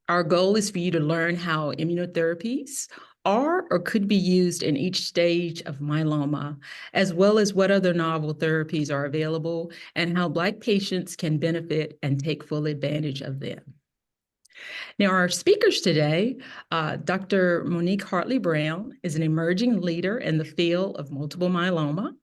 Our goal is for you to learn how immunotherapies are or could be used in each stage of myeloma, as well as what other novel therapies are available and how Black patients can benefit and take full advantage of them. Now, our speakers today, Dr. Monique Hartley-Brown is an emerging leader in the field of multiple myeloma.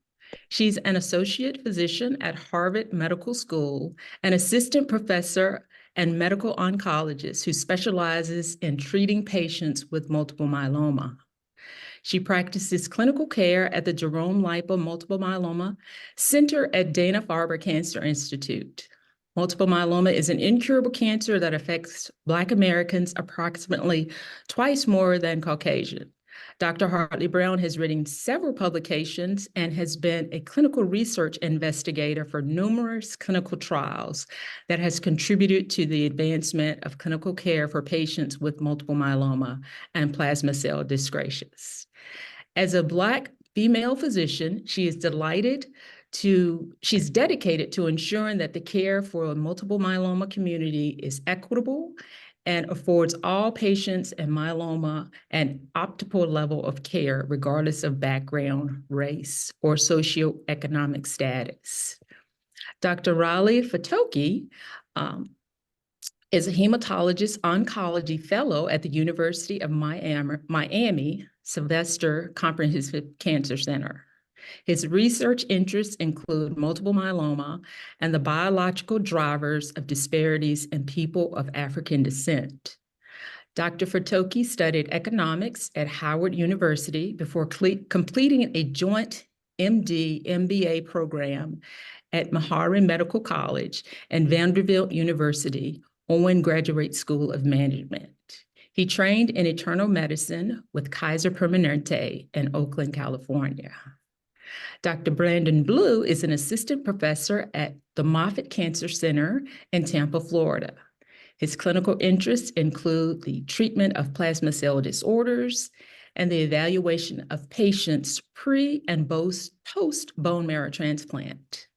She's an associate physician at Harvard Medical School, an assistant professor and medical oncologist who specializes in treating patients with multiple myeloma. She practices clinical care at the Jerome Leipa Multiple Myeloma Center at Dana-Farber Cancer Institute. Multiple myeloma is an incurable cancer that affects Black Americans approximately twice more than Caucasian. Dr. Hartley-Brown has written several publications and has been a clinical research investigator for numerous clinical trials that has contributed to the advancement of clinical care for patients with multiple myeloma and plasma cell dyscrasias. As a Black female physician, she's dedicated to ensuring that the care for a multiple myeloma community is equitable and affords all patients in myeloma an optimal level of care, regardless of background, race, or socioeconomic status. Dr. Fatoki is a hematologist oncology fellow at the University of Miami Sylvester Comprehensive Cancer Center. His research interests include multiple myeloma and the biological drivers of disparities in people of African descent. Dr. Fatoki studied economics at Howard University before completing a joint MD-MBA program at Meharry Medical College and Vanderbilt University Owen Graduate School of Management. He trained in internal medicine with Kaiser Permanente in Oakland, California. Dr. Brandon Blue is an assistant professor at the Moffitt Cancer Center in Tampa, Florida. His clinical interests include the treatment of plasma cell disorders and the evaluation of patients pre and post bone marrow transplant.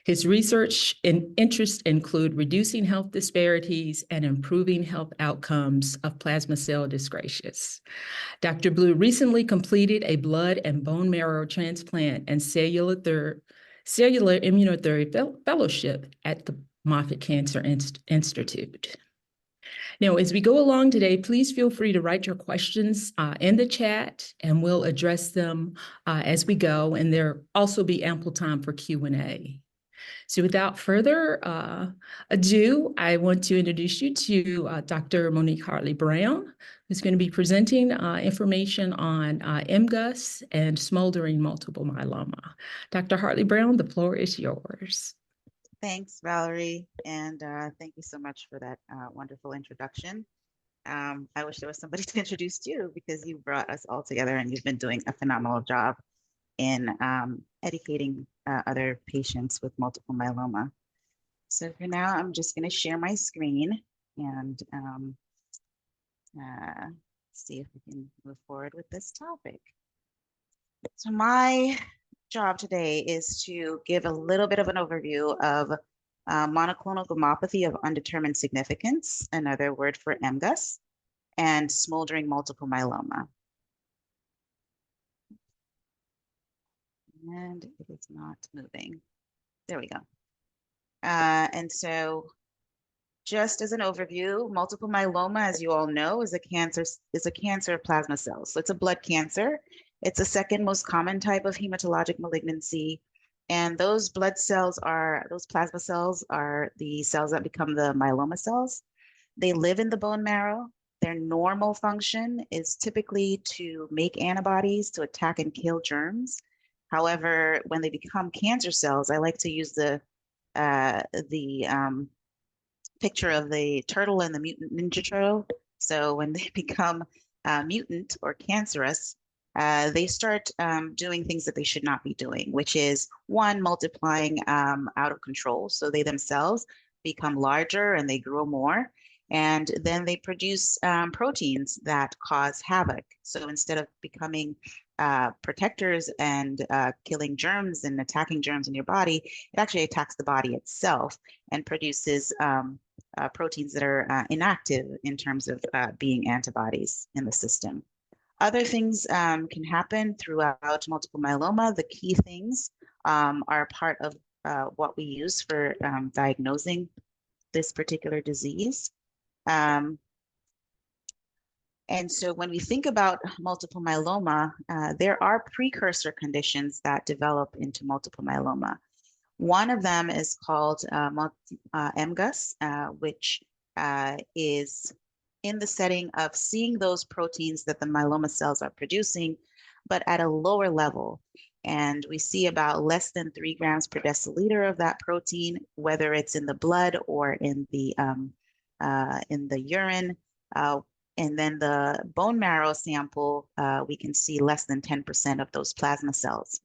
His research and interests include reducing health disparities and improving health outcomes of plasma cell dyscrasias. Dr. Blue recently completed a blood and bone marrow transplant and cellular immunotherapy fellowship at the Moffitt Cancer Institute. Now, as we go along today, please feel free to write your questions in the chat, and we'll address them as we go, and there'll also be ample time for Q&A. So without further ado, I want to introduce you to Dr. Monique Hartley-Brown, who's going to be presenting information on MGUS and smoldering multiple myeloma. Dr. Hartley-Brown, the floor is yours. Thanks, Valerie, and thank you so much for that wonderful introduction. I wish there was somebody to introduce you, because you brought us all together and you've been doing a phenomenal job in educating other patients with multiple myeloma. So for now, I'm just going to share my screen and see if we can move forward with this topic. So my job today is to give a little bit of an overview of monoclonal gammopathy of undetermined significance, another word for MGUS, and smoldering multiple myeloma. And it is not moving. There we go. And so just as an overview, multiple myeloma, as you all know, is a cancer of plasma cells. So it's a blood cancer. It's the second most common type of hematologic malignancy. And those blood cells those plasma cells are the cells that become the myeloma cells. They live in the bone marrow. Their normal function is typically to make antibodies to attack and kill germs. However, when they become cancer cells, I like to use the picture of the turtle and the mutant ninja turtle. So when they become mutant or cancerous, they start doing things that they should not be doing, which is one, multiplying out of control. So they themselves become larger and they grow more. And then they produce proteins that cause havoc. So instead of becoming protectors and killing germs and attacking germs in your body, it actually attacks the body itself and produces proteins that are inactive in terms of being antibodies in the system. Other things can happen throughout multiple myeloma. The key things are part of what we use for diagnosing this particular disease. And so when we think about multiple myeloma, there are precursor conditions that develop into multiple myeloma. One of them is called MGUS, which is in the setting of seeing those proteins that the myeloma cells are producing, but at a lower level. And we see about less than 3 grams per deciliter of that protein, whether it's in the blood or in the urine. And then the bone marrow sample, we can see less than 10% of those plasma cells.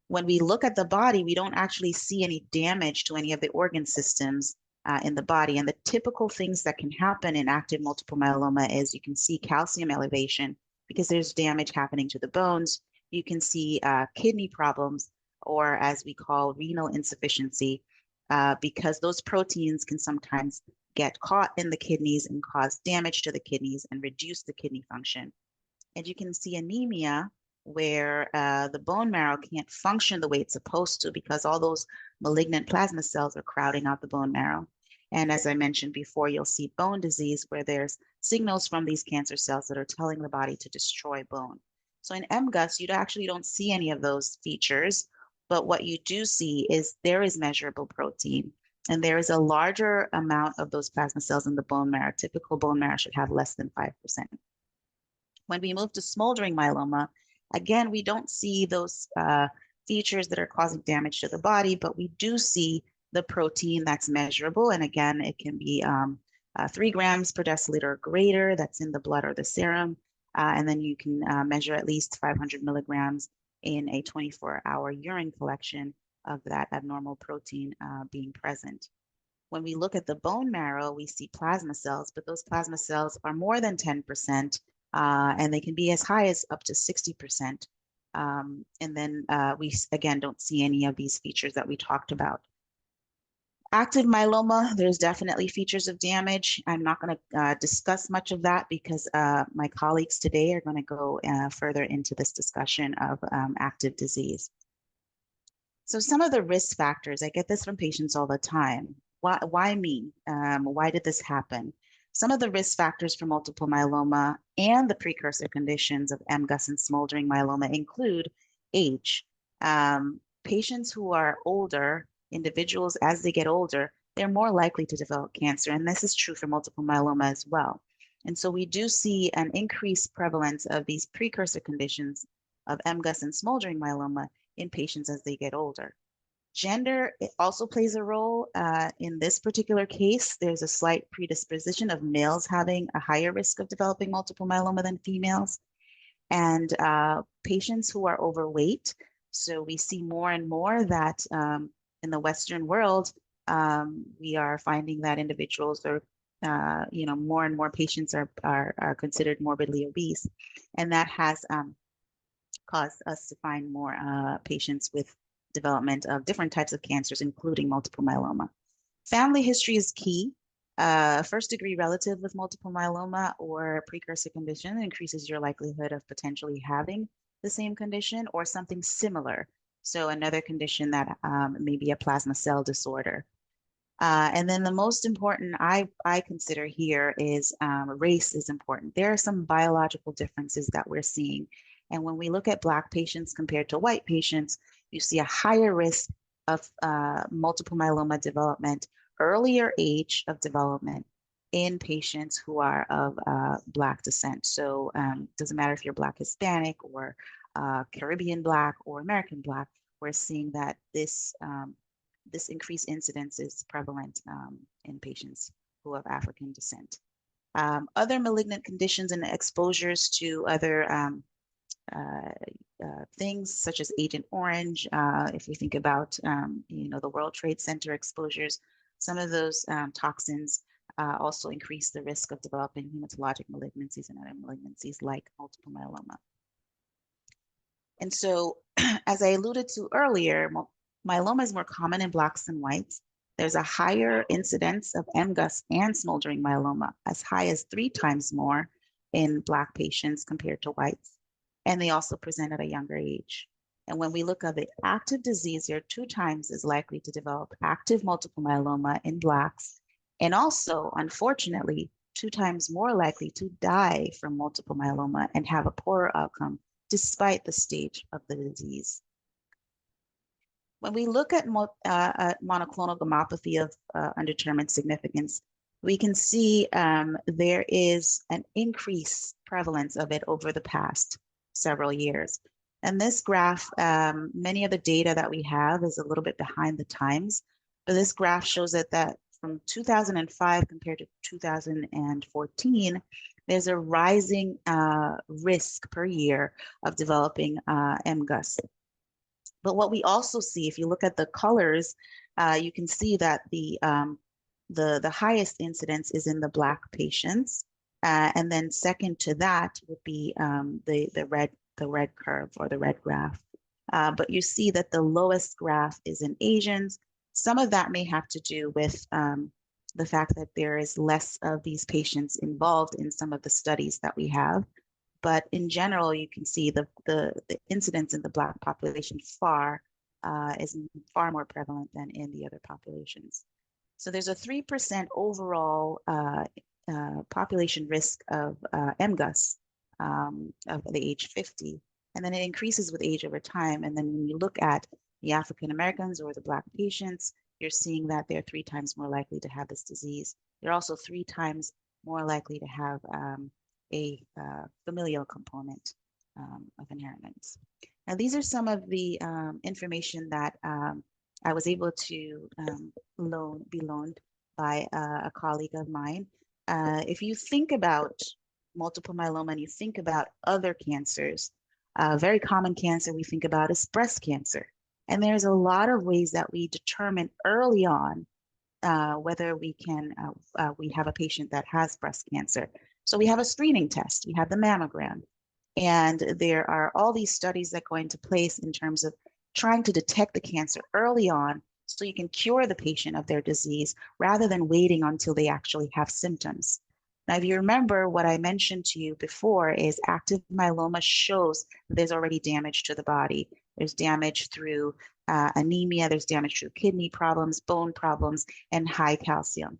When we look at the body, we don't actually see any damage to any of the organ systems in the body. And the typical things that can happen in active multiple myeloma is you can see calcium elevation because there's damage happening to the bones. You can see kidney problems, or as we call renal insufficiency, because those proteins can sometimes get caught in the kidneys and cause damage to the kidneys and reduce the kidney function. And you can see anemia, where the bone marrow can't function the way it's supposed to because all those malignant plasma cells are crowding out the bone marrow. And as I mentioned before, you'll see bone disease where there's signals from these cancer cells that are telling the body to destroy bone. So in MGUS, you actually don't see any of those features, but what you do see is there is measurable protein, and there is a larger amount of those plasma cells in the bone marrow. Typical bone marrow should have less than 5%. When we move to smoldering myeloma, again, we don't see those features that are causing damage to the body, but we do see the protein that's measurable. And again, it can be 3 grams per deciliter or greater that's in the blood or the serum. And then you can measure at least 500 milligrams in a 24-hour urine collection of that abnormal protein being present. When we look at the bone marrow, we see plasma cells, but those plasma cells are more than 10%, and they can be as high as up to 60%. And then we, again, don't see any of these features that we talked about. Active myeloma, there's definitely features of damage. I'm not going to discuss much of that because my colleagues today are going to go further into this discussion of active disease. So some of the risk factors, I get this from patients all the time. Why me? Why did this happen? Some of the risk factors for multiple myeloma and the precursor conditions of MGUS and smoldering myeloma include age. Patients who are older, individuals as they get older, they're more likely to develop cancer. And this is true for multiple myeloma as well. And so we do see an increased prevalence of these precursor conditions of MGUS and smoldering myeloma in patients as they get older. Gender, it also plays a role. In this particular case, there's a slight predisposition of males having a higher risk of developing multiple myeloma than females. And patients who are overweight. So we see more and more that in the Western world, we are finding that individuals are, more and more patients are considered morbidly obese. And that has caused us to find more patients with development of different types of cancers, including multiple myeloma. Family history is key. First-degree relative with multiple myeloma or precursor condition increases your likelihood of potentially having the same condition or something similar. So another condition that may be a plasma cell disorder. And then the most important I consider here is race is important. There are some biological differences that we're seeing. And when we look at Black patients compared to white patients, you see a higher risk of multiple myeloma development, earlier age of development in patients who are of Black descent. So it doesn't matter if you're Black Hispanic or Caribbean Black or American Black, we're seeing that this increased incidence is prevalent in patients who have African descent. Other malignant conditions and exposures to other things such as Agent Orange, if you think about the World Trade Center exposures, some of those toxins also increase the risk of developing hematologic malignancies and other malignancies like multiple myeloma. And so, as I alluded to earlier, myeloma is more common in Blacks than whites. there's a higher incidence of MGUS and smoldering myeloma, as high as 3 times more in Black patients compared to whites. And they also present at a younger age. And when we look at the active disease, they're 2 times as likely to develop active multiple myeloma in Blacks, and also, unfortunately, 2 times more likely to die from multiple myeloma and have a poorer outcome despite the stage of the disease. When we look at monoclonal gammopathy of undetermined significance, we can see there is an increased prevalence of it over the past several years. And this graph, many of the data that we have is a little bit behind the times, but this graph shows that from 2005 compared to 2014, there's a rising risk per year of developing MGUS. But what we also see, if you look at the colors, you can see that the highest incidence is in the Black patients, and then second to that would be the red curve or the red graph. But you see that the lowest graph is in Asians. Some of that may have to do with the fact that there is less of these patients involved in some of the studies that we have. But in general, you can see the incidence in the Black population is far more prevalent than in the other populations. So there's a 3% overall population risk of MGUS of the age 50, and then it increases with age over time. And then when you look at the African Americans or the Black patients, you're seeing that they're 3 times more likely to have this disease. They're also 3 times more likely to have a familial component of inheritance. Now, these are some of the information that I was able to be loaned by a colleague of mine. If you think about multiple myeloma and you think about other cancers, a very common cancer we think about is breast cancer. And there's a lot of ways that we determine early on whether we have a patient that has breast cancer. So we have a screening test, we have the mammogram, and there are all these studies that go into place in terms of trying to detect the cancer early on so you can cure the patient of their disease rather than waiting until they actually have symptoms. Now, if you remember what I mentioned to you before is active myeloma shows there's already damage to the body. There's damage through anemia, there's damage through kidney problems, bone problems, and high calcium.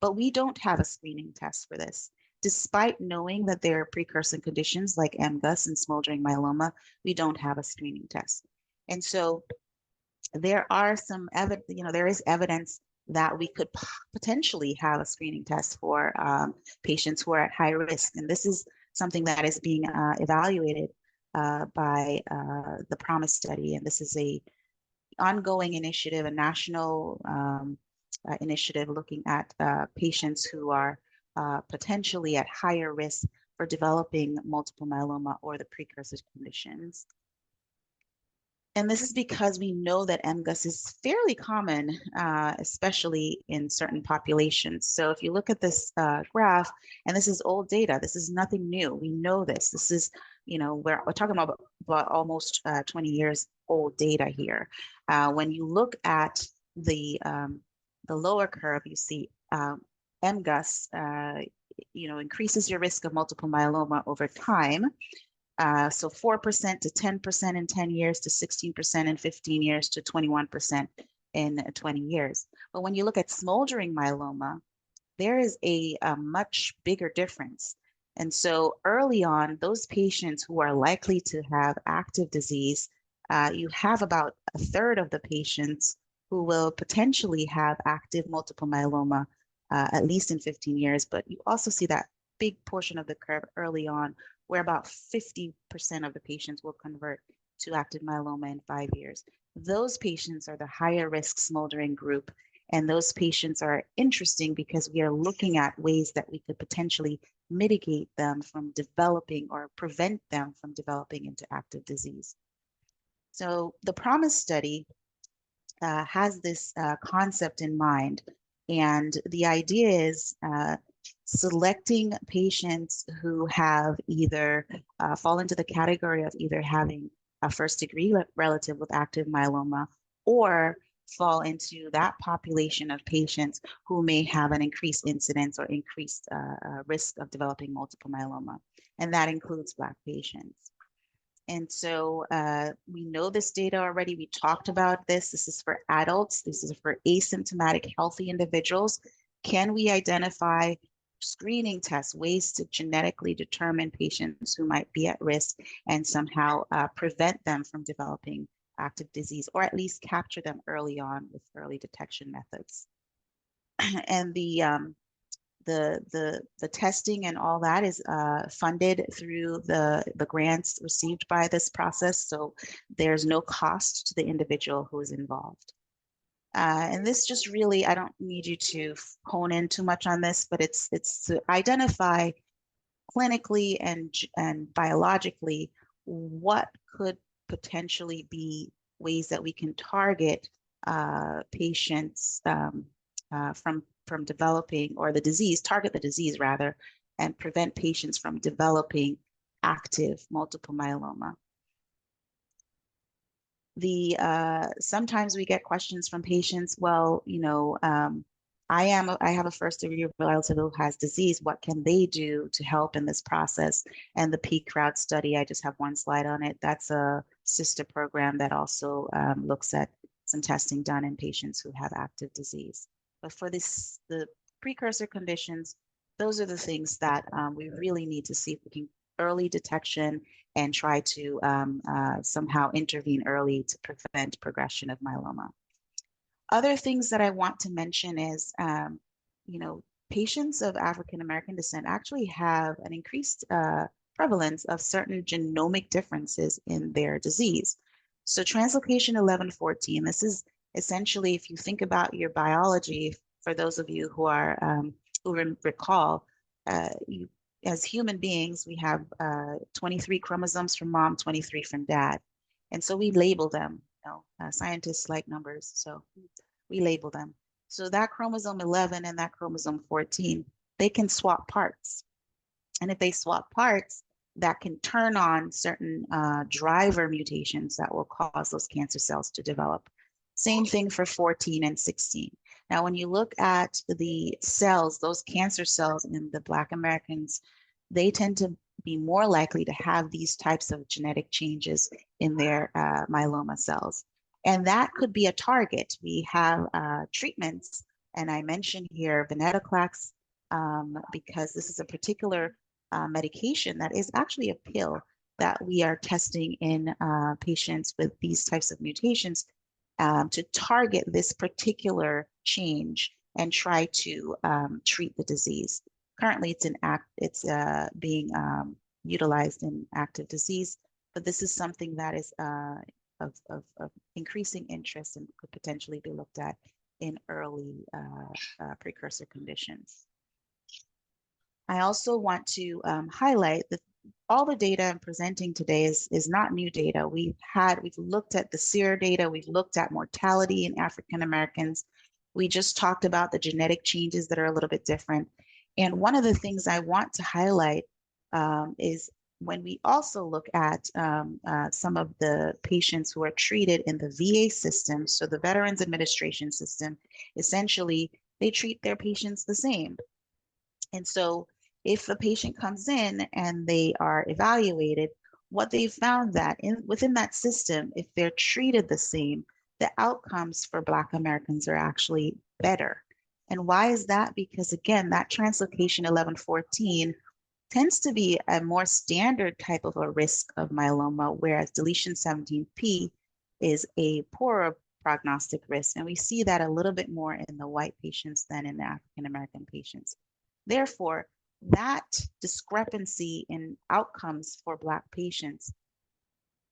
But we don't have a screening test for this. Despite knowing that there are precursor conditions like MGUS and smoldering myeloma, we don't have a screening test. And so there are there is evidence that we could potentially have a screening test for patients who are at high risk. And this is something that is being evaluated by the PROMISE study. And this is a ongoing initiative, a national initiative looking at patients who are potentially at higher risk for developing multiple myeloma or the precursor conditions. And this is because we know that MGUS is fairly common, especially in certain populations. So if you look at this graph, and this is old data, this is nothing new. We know this. This is, we're talking about almost 20 years old data here. When you look at the lower curve, you see MGUS, increases your risk of multiple myeloma over time. So 4% to 10% in 10 years, to 16% in 15 years, to 21% in 20 years. But when you look at smoldering myeloma, there is a much bigger difference. And so early on, those patients who are likely to have active disease, you have about a third of the patients who will potentially have active multiple myeloma, at least in 15 years. But you also see that big portion of the curve early on, where about 50% of the patients will convert to active myeloma in 5 years. Those patients are the higher risk smoldering group. And those patients are interesting because we are looking at ways that we could potentially mitigate them from developing or prevent them from developing into active disease. So the PROMISE study has this concept in mind. And the idea is selecting patients who have either fall into the category of either having a first degree relative with active myeloma or fall into that population of patients who may have an increased incidence or increased risk of developing multiple myeloma. And that includes Black patients. And so we know this data already. We talked about this. This is for adults. This is for asymptomatic healthy individuals. Can we identify screening tests, ways to genetically determine patients who might be at risk and somehow prevent them from developing active disease, or at least capture them early on with early detection methods? And the testing and all that is funded through the grants received by this process. So there's no cost to the individual who is involved. And this just really, I don't need you to hone in too much on this, but it's to identify clinically and biologically what could potentially be ways that we can target patients from developing, or the disease, target the disease rather, and prevent patients from developing active multiple myeloma. Sometimes we get questions from patients, well, you know, I have a first-degree relative who has disease. What can they do to help in this process? And the Peak Crowd study, I just have one slide on it. That's a sister program that also looks at some testing done in patients who have active disease. But for the precursor conditions, those are the things that we really need to see if we can early detection and try to somehow intervene early to prevent progression of myeloma. Other things that I want to mention is, you know, patients of African American descent actually have an increased prevalence of certain genomic differences in their disease. So translocation 1114, this is essentially, if you think about your biology, for those of you who are who recall, as human beings, we have 23 chromosomes from mom, 23 from dad. And so we label them, you know, scientists like numbers, so we label them. So that chromosome 11 and that chromosome 14, they can swap parts. And if they swap parts, that can turn on certain driver mutations that will cause those cancer cells to develop. Same thing for 14 and 16. Now, when you look at the cells, those cancer cells in the Black Americans, they tend to be more likely to have these types of genetic changes in their myeloma cells. And that could be a target. We have treatments, and I mentioned here venetoclax, because this is a particular medication that is actually a pill that we are testing in patients with these types of mutations to target this particular change and try to treat the disease. Currently, it's being utilized in active disease, but this is something that is of increasing interest and could potentially be looked at in early precursor conditions. I also want to highlight that all the data I'm presenting today is not new data. We've looked at the SEER data, we've looked at mortality in African Americans. We just talked about the genetic changes that are a little bit different. And one of the things I want to highlight is when we also look at some of the patients who are treated in the VA system, so the Veterans Administration system, essentially, they treat their patients the same. And so if a patient comes in and they are evaluated, what they found that within that system, if they're treated the same, the outcomes for Black Americans are actually better. And why is that? Because again, that translocation 1114 tends to be a more standard type of a risk of myeloma, whereas deletion 17p is a poorer prognostic risk. And we see that a little bit more in the white patients than in the African American patients. Therefore, that discrepancy in outcomes for Black patients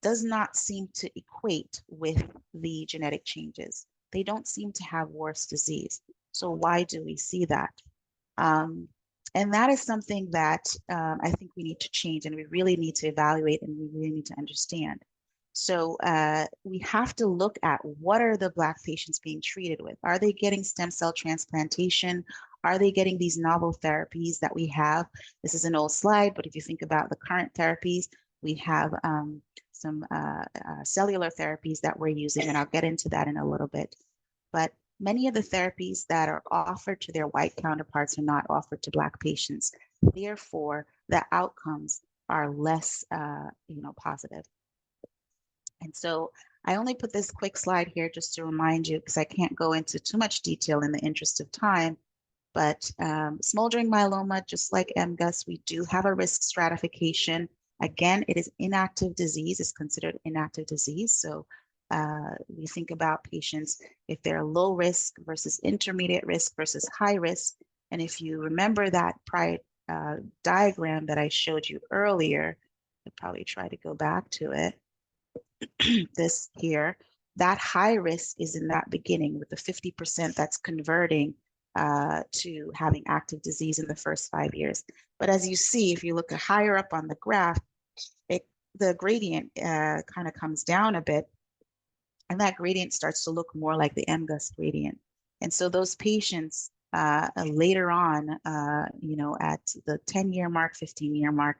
does not seem to equate with the genetic changes. They don't seem to have worse disease. So why do we see that? And that is something that I think we need to change, and we really need to evaluate, and we really need to understand. So we have to look at what are the Black patients being treated with? Are they getting stem cell transplantation? Are they getting these novel therapies that we have? This is an old slide, but if you think about the current therapies, we have some cellular therapies that we're using, and I'll get into that in a little bit. but many of the therapies that are offered to their white counterparts are not offered to Black patients. Therefore, the outcomes are less, positive. And so I only put this quick slide here just to remind you, because I can't go into too much detail in the interest of time, but smoldering myeloma, just like MGUS, we do have a risk stratification. Again, it is inactive disease, it's considered inactive disease. So we think about patients if they're low risk versus intermediate risk versus high risk. And if you remember that prior diagram that I showed you earlier, I'll probably try to go back to it. This here, that high risk is in that beginning with the 50% that's converting to having active disease in the first 5 years. But as you see, if you look higher up on the graph, the gradient kind of comes down a bit, and that gradient starts to look more like the MGUS gradient. And so those patients later on, at the 10-year mark, 15-year mark,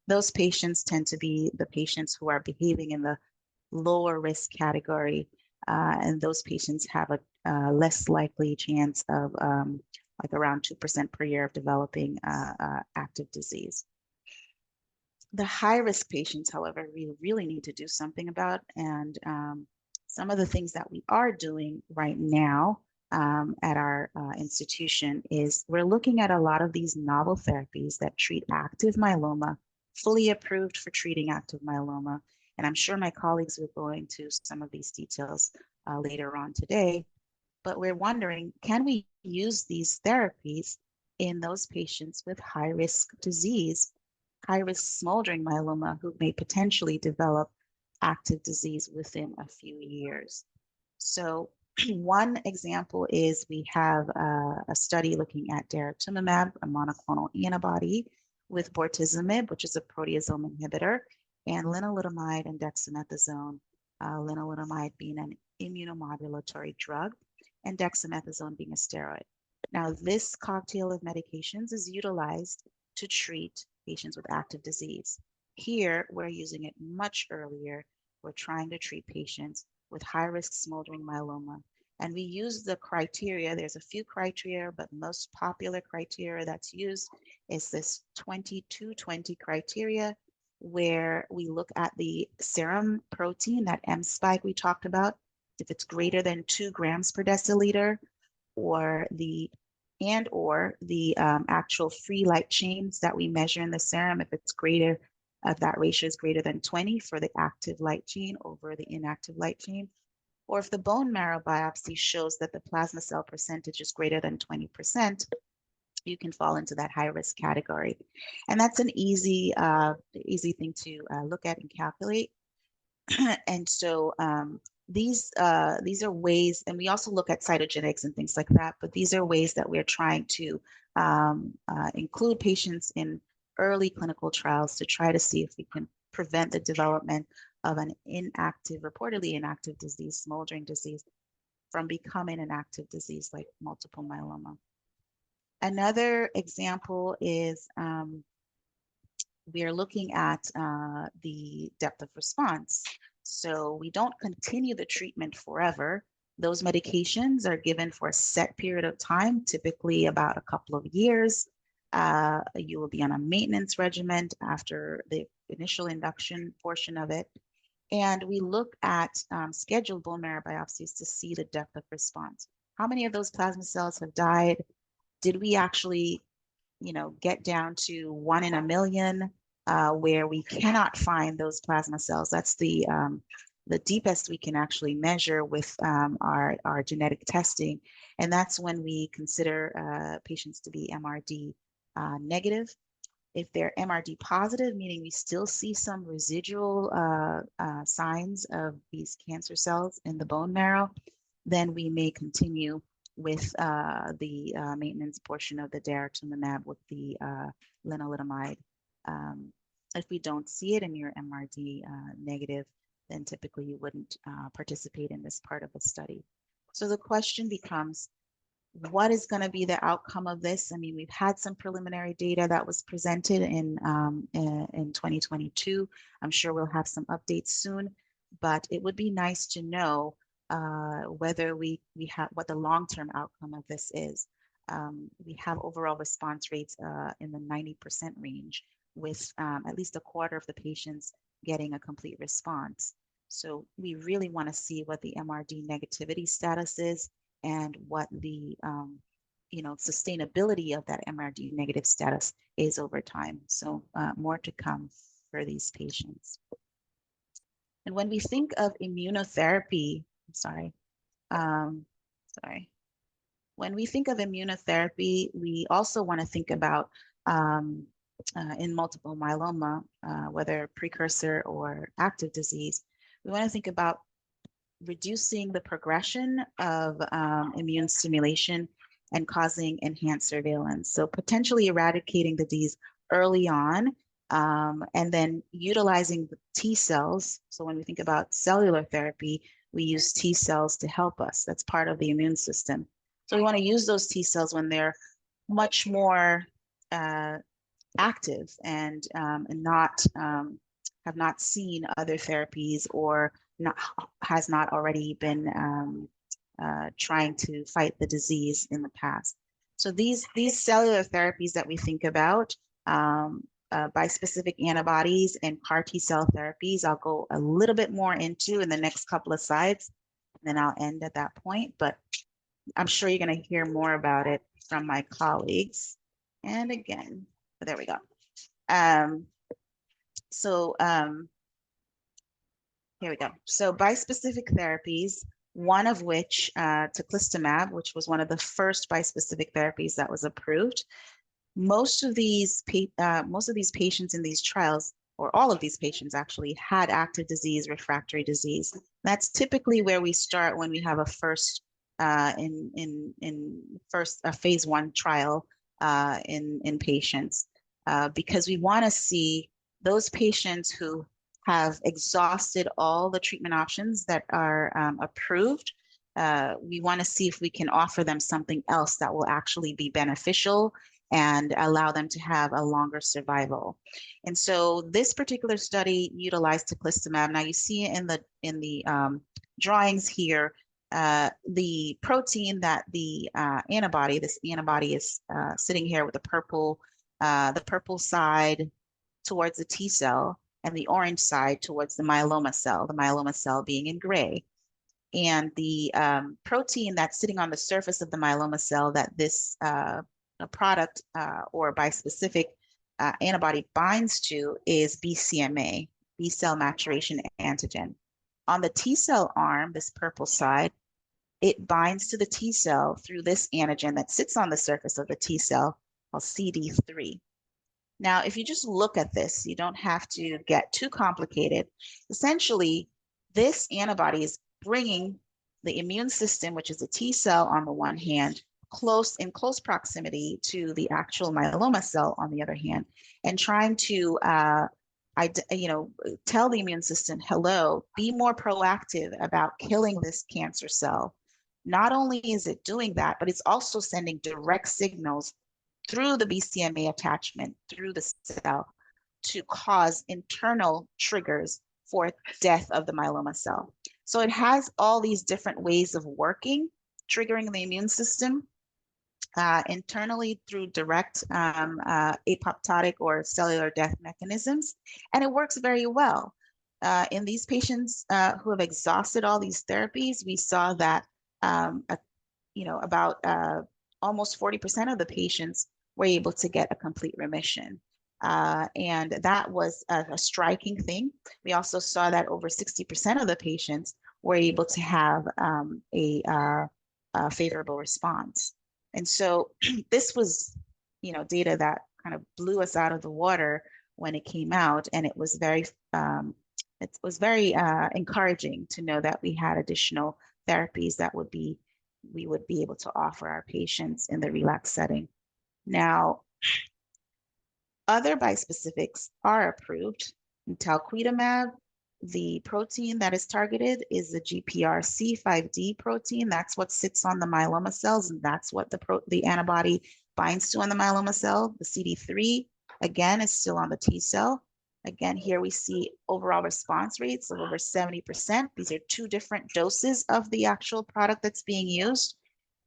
those patients tend to be the patients who are behaving in the lower risk category, and those patients have a less likely chance of like around 2% per year of developing active disease. The high risk patients, however, we really need to do something about, and some of the things that we are doing right now at our institution is we're looking at a lot of these novel therapies that treat active myeloma, fully approved for treating active myeloma. And I'm sure my colleagues will go into some of these details later on today. But we're wondering, can we use these therapies in those patients with high-risk disease, high-risk smoldering myeloma who may potentially develop active disease within a few years? So one example is we have a study looking at daratumumab, a monoclonal antibody, with bortezomib, which is a proteasome inhibitor, and lenalidomide and dexamethasone, lenalidomide being an immunomodulatory drug, and dexamethasone being a steroid. Now, this cocktail of medications is utilized to treat patients with active disease. Here, we're using it much earlier. We're trying to treat patients with high-risk smoldering myeloma. And we use the criteria. There's a few criteria, but most popular criteria that's used is this 20-20 criteria, where we look at the serum protein, that M spike we talked about, if it's greater than 2 grams per deciliter, or the actual free light chains that we measure in the serum, if it's greater, if that ratio is greater than 20 for the active light chain over the inactive light chain, or if the bone marrow biopsy shows that the plasma cell percentage is greater than 20%, you can fall into that high risk category. And that's an easy thing to look at and calculate. And so these are ways, and we also look at cytogenetics and things like that, but these are ways that we're trying to include patients in early clinical trials to try to see if we can prevent the development of an reportedly inactive disease, smoldering disease, from becoming an active disease like multiple myeloma. Another example is we are looking at the depth of response. So we don't continue the treatment forever. Those medications are given for a set period of time, typically about a couple of years. You will be on a maintenance regimen after the initial induction portion of it. And we look at scheduled bone marrow biopsies to see the depth of response. How many of those plasma cells have died? Did we actually, get down to 1 in a million, where we cannot find those plasma cells? That's the deepest we can actually measure with our genetic testing. And that's when we consider patients to be MRD negative. If they're MRD positive, meaning we still see some residual signs of these cancer cells in the bone marrow, then we may continue with the maintenance portion of the daratumumab with the lenalidomide. If we don't see it and you're MRD negative, then typically you wouldn't participate in this part of the study. So the question becomes, what is going to be the outcome of this? I mean, we've had some preliminary data that was presented in 2022. I'm sure we'll have some updates soon, but it would be nice to know whether we have what the long-term outcome of this is. We have overall response rates in the 90% range, with at least a quarter of the patients getting a complete response. So we really want to see what the MRD negativity status is and what the sustainability of that MRD negative status is over time. So more to come for these patients. And when we think of immunotherapy, when we think of immunotherapy, we also want to think about in multiple myeloma, whether precursor or active disease, we want to think about reducing the progression of immune stimulation and causing enhanced surveillance. So potentially eradicating the disease early on, and then utilizing the T cells. So when we think about cellular therapy, we use T cells to help us. That's part of the immune system. So we want to use those T cells when they're much more active and have not seen other therapies or has not already been trying to fight the disease in the past. So these cellular therapies that we think about, bispecific antibodies and CAR T cell therapies, I'll go a little bit more into in the next couple of slides, and then I'll end at that point. But I'm sure you're going to hear more about it from my colleagues. And again, there we go. Here we go. So bispecific therapies, one of which, teclistamab, which was one of the first bispecific therapies that was approved. Most of these patients in these trials, or all of these patients actually, had active disease, refractory disease. That's typically where we start when we have a first phase 1 trial in patients, because we want to see those patients who have exhausted all the treatment options that are approved. We want to see if we can offer them something else that will actually be beneficial and allow them to have a longer survival. And so this particular study utilized teclistamab. Now you see in the drawings here, the protein that the antibody, this antibody is sitting here with the purple side towards the T cell and the orange side towards the myeloma cell being in gray. And the protein that's sitting on the surface of the myeloma cell that this product or bispecific antibody binds to is BCMA, B cell maturation antigen. On the T cell arm, this purple side, it binds to the T cell through this antigen that sits on the surface of the T cell called CD3. Now, if you just look at this, you don't have to get too complicated. Essentially, this antibody is bringing the immune system, which is a T cell on the one hand, in close proximity to the actual myeloma cell on the other hand, and trying to tell the immune system, hello, be more proactive about killing this cancer cell. Not only is it doing that, but it's also sending direct signals through the BCMA attachment, through the cell, to cause internal triggers for death of the myeloma cell. So it has all these different ways of working, triggering the immune system internally through direct apoptotic or cellular death mechanisms, and it works very well. In these patients who have exhausted all these therapies, we saw that about almost 40% of the patients were able to get a complete remission. And that was a striking thing. We also saw that over 60% of the patients were able to have a favorable response. And so this was, data that kind of blew us out of the water when it came out, and it was very encouraging to know that we had additional therapies that we would be able to offer our patients in the relapse setting. Now, other bispecifics are approved. Talquetamab, the protein that is targeted is the GPRC5D protein. That's what sits on the myeloma cells, and that's what the antibody binds to on the myeloma cell. The CD3, again, is still on the T cell, Again, here we see overall response rates of over 70%. These are 2 different doses of the actual product that's being used.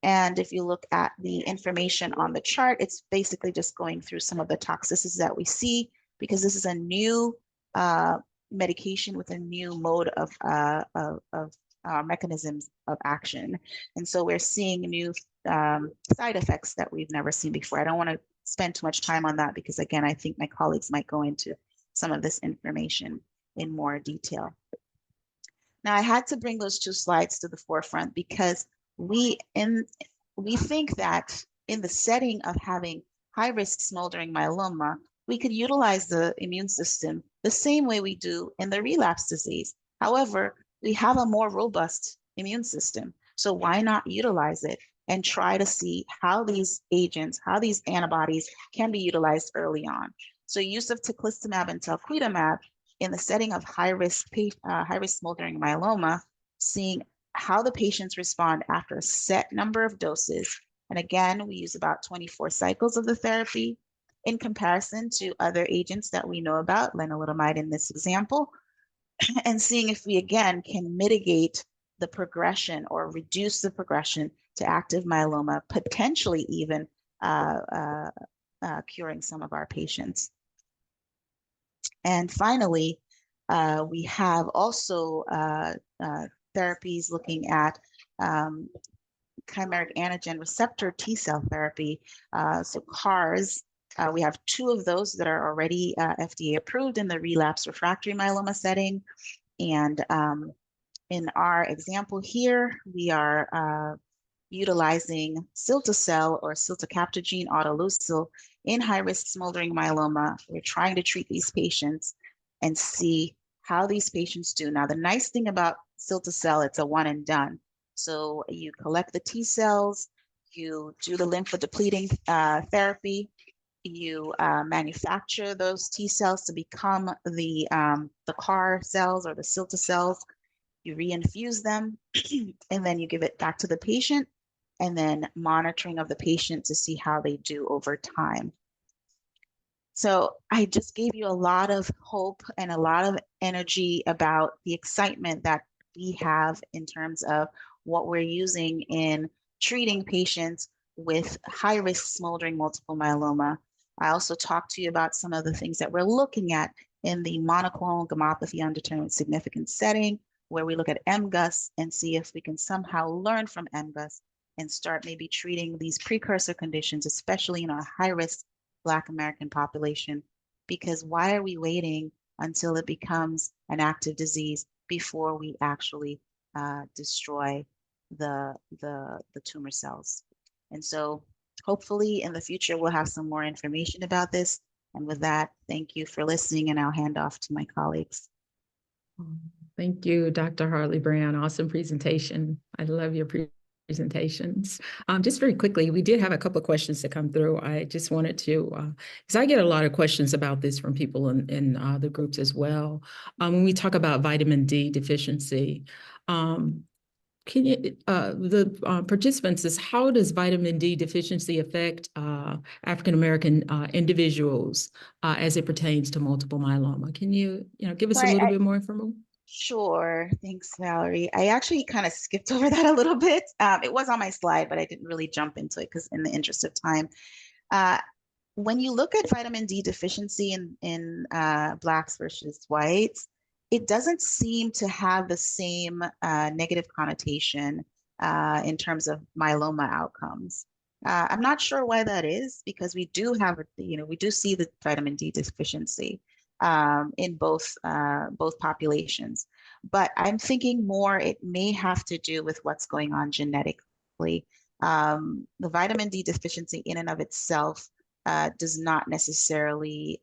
And if you look at the information on the chart, it's basically just going through some of the toxicities that we see, because this is a new medication with a new mode of mechanisms of action. And so we're seeing new side effects that we've never seen before. I don't want to spend too much time on that because, again, I think my colleagues might go into some of this information in more detail. Now, I had to bring those 2 slides to the forefront because we think that in the setting of having high-risk smoldering myeloma, we could utilize the immune system the same way we do in the relapse disease. However, we have a more robust immune system. So why not utilize it and try to see how these agents, how these antibodies can be utilized early on? So use of teclistamab and talquetamab in the setting of high-risk smoldering myeloma, seeing how the patients respond after a set number of doses. And again, we use about 24 cycles of the therapy in comparison to other agents that we know about, lenalidomide in this example, and seeing if we, again, can mitigate the progression or reduce the progression to active myeloma, potentially even curing some of our patients. And finally, we have also therapies looking at chimeric antigen receptor T-cell therapy, so CARs. We have 2 of those that are already FDA approved in the relapse refractory myeloma setting. And in our example here, we are utilizing cilta-cel or ciltacabtagene autoleucel in high-risk smoldering myeloma. We're trying to treat these patients and see how these patients do. Now, the nice thing about cilta-cel, it's a one and done. So you collect the T cells, you do the lymphodepleting therapy, you manufacture those T cells to become the CAR cells or the cilta cells. You reinfuse them, and then you give it back to the patient, and then monitoring of the patient to see how they do over time. So I just gave you a lot of hope and a lot of energy about the excitement that we have in terms of what we're using in treating patients with high-risk smoldering multiple myeloma. I also talked to you about some of the things that we're looking at in the monoclonal gammopathy undetermined significance setting, where we look at MGUS and see if we can somehow learn from MGUS and start maybe treating these precursor conditions, especially in our high-risk Black American population. Because why are we waiting until it becomes an active disease before we actually destroy the tumor cells? And so hopefully in the future, we'll have some more information about this. And with that, thank you for listening, and I'll hand off to my colleagues. Thank you, Dr. Hartley-Brown. Awesome presentation. I love your presentations. Just very quickly, we did have a couple of questions to come through. I just wanted to, because I get a lot of questions about this from people in the groups as well. When we talk about vitamin D deficiency, can you, the participants is, how does vitamin D deficiency affect African-American individuals as it pertains to multiple myeloma? Can you, give us a little bit more information? Sure. Thanks, Valerie. I actually kind of skipped over that a little bit. It was on my slide, but I didn't really jump into it because in the interest of time. When you look at vitamin D deficiency in Blacks versus whites, it doesn't seem to have the same negative connotation in terms of myeloma outcomes. I'm not sure why that is, because we do have, we do see the vitamin D deficiency in both populations. But I'm thinking more it may have to do with what's going on genetically. The vitamin D deficiency in and of itself does not necessarily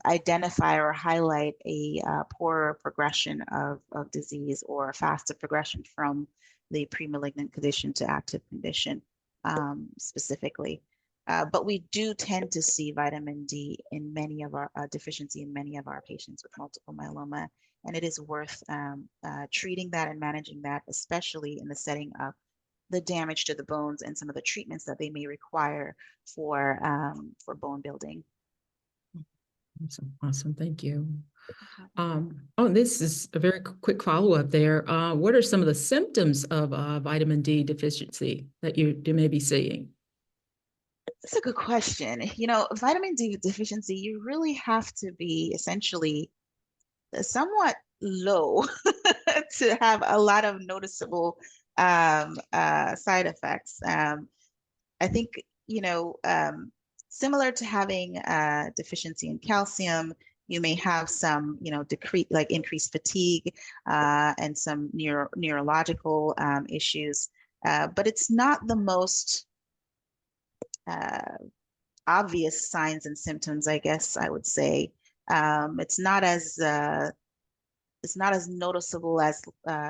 identify or highlight a poorer progression of disease or a faster progression from the pre-malignant condition to active condition specifically. But we do tend to see vitamin D in many of our deficiency in many of our patients with multiple myeloma, and it is worth treating that and managing that, especially in the setting of the damage to the bones and some of the treatments that they may require for bone building. Awesome, awesome, thank you. Oh, this is a very quick follow-up there. What are some of the symptoms of vitamin D deficiency that you may be seeing? That's a good question. Vitamin D deficiency, you really have to be essentially somewhat low to have a lot of noticeable side effects. I think, similar to having a deficiency in calcium, you may have some, decrease like increased fatigue and some neurological issues, but it's not the most uh, obvious signs and symptoms, I guess I would say. It's not as noticeable as